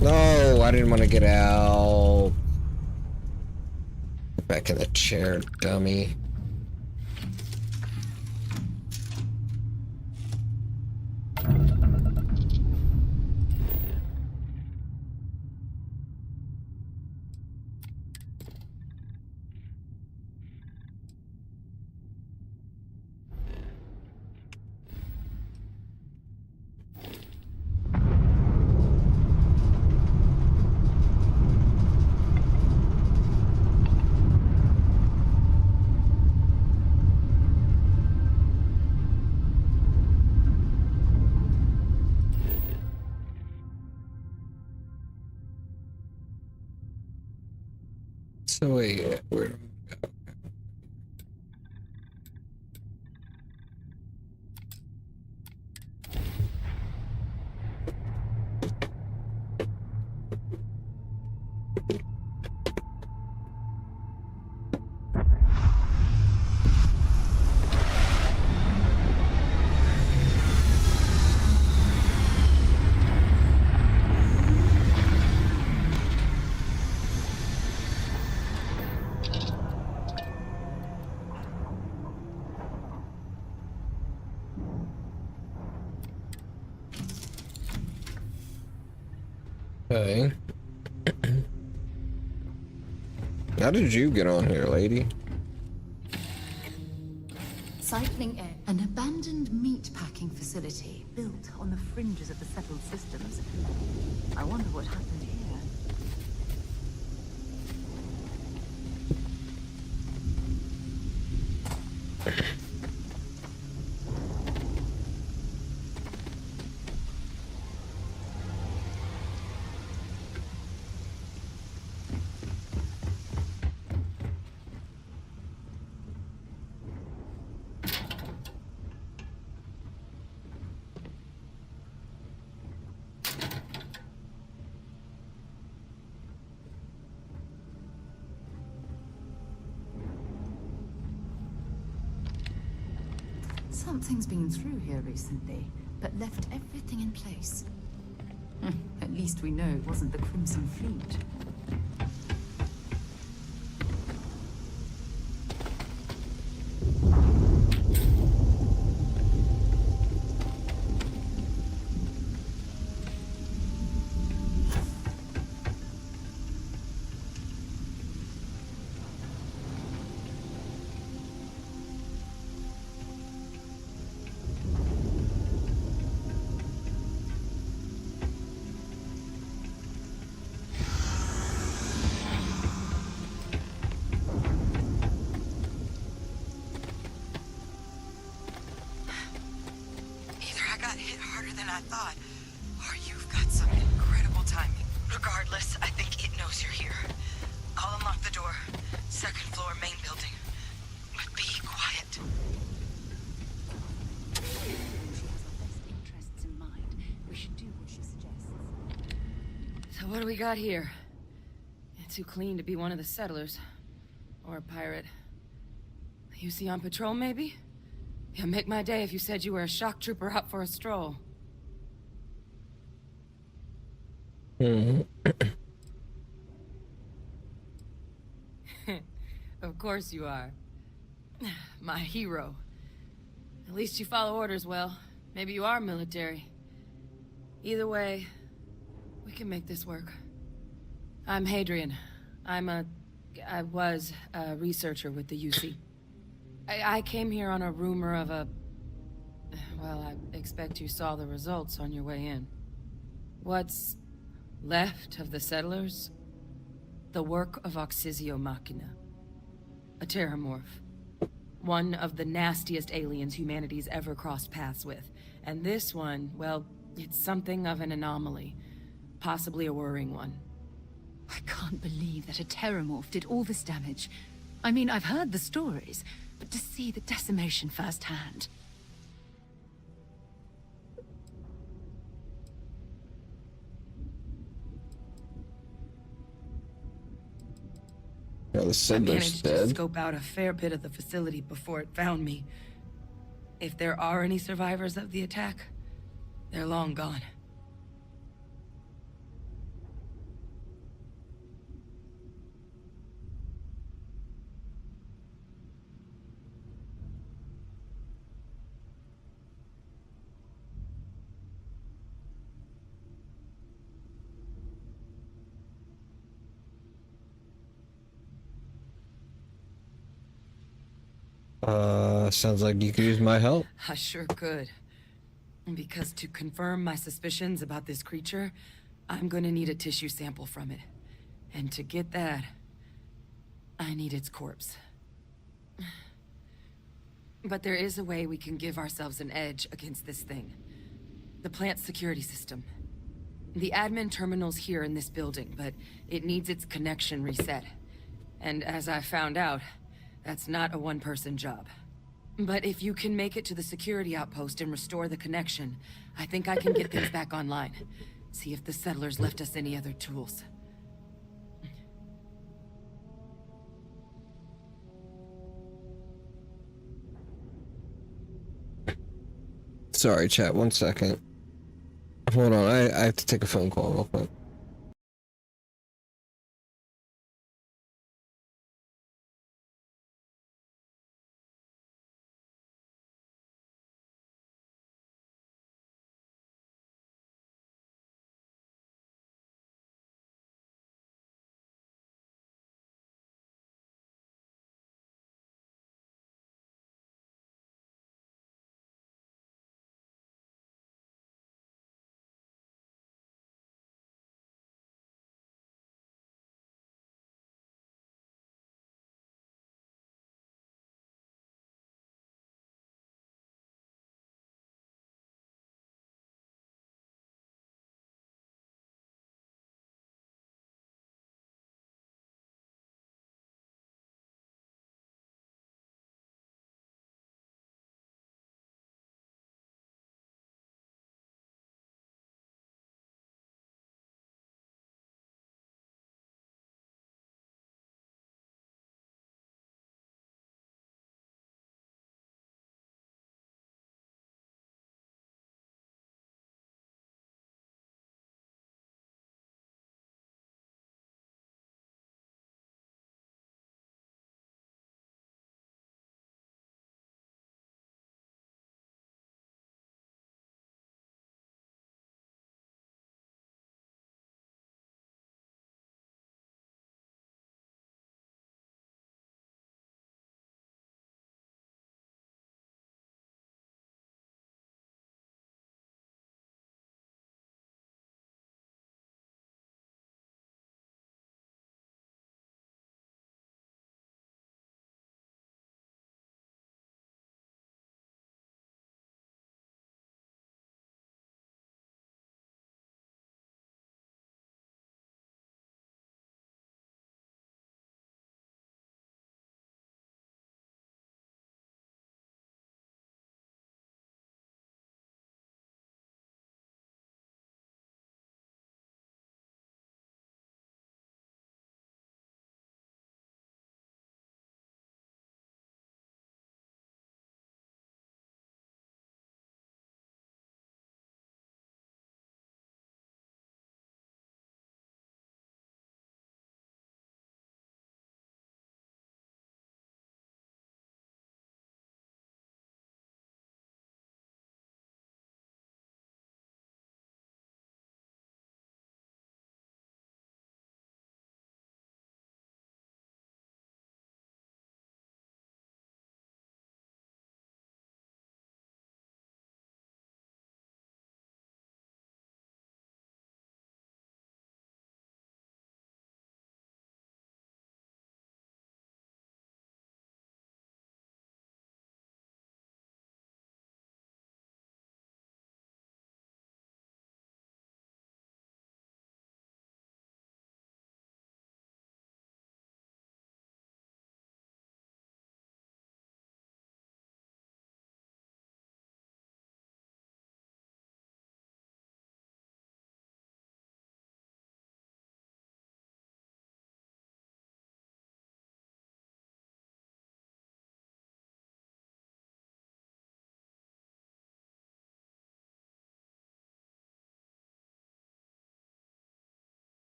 No, I didn't want to get out. Back in the chair, dummy. So wait, where? Okay. How did you get on here, lady? Cycling air, an abandoned meat packing facility built on the fringes of the settled systems. I wonder what happened here. Something's been through here recently, but left everything in place. At least we know it wasn't the Crimson Fleet. I thought. Or you've got some incredible timing. Regardless, I think it knows you're here. I'll unlock the door. Second floor, main building. But be quiet. She has our best interests in mind. We should do what she suggests. What do we got here? Too clean to be one of the settlers. Or a pirate. You see on patrol, maybe? Yeah, make my day if you said you were a shock trooper out for a stroll. Mm-hmm. Of course you are. My hero. At least you follow orders well. Maybe you are military. Either way, we can make this work. I'm Hadrian. I was a researcher with the UC. I came here on a rumor of a... Well, I expect you saw the results on your way in. What's left of the settlers? The work of Oxysio Machina. A terramorph. One of the nastiest aliens humanity's ever crossed paths with. And this one, well, it's something of an anomaly. Possibly a worrying one. I can't believe that a terramorph did all this damage. I mean, I've heard the stories, but to see the decimation firsthand... Yeah, the I Settler's managed to dead. scope out a fair bit of the facility before it found me. If there are any survivors of the attack, they're long gone. Sounds like you could use my help. I sure could. Because to confirm my suspicions about this creature, I'm gonna need a tissue sample from it. And to get that, I need its corpse. But there is a way we can give ourselves an edge against this thing. The plant security system. The admin terminal's here in this building, but it needs its connection reset. And as I found out, that's not a one-person job. But if you can make it to the security outpost and restore the connection, I think I can get things back online. See if the settlers left us any other tools. Sorry, chat. 1 second. Hold on. I have to take a phone call real quick.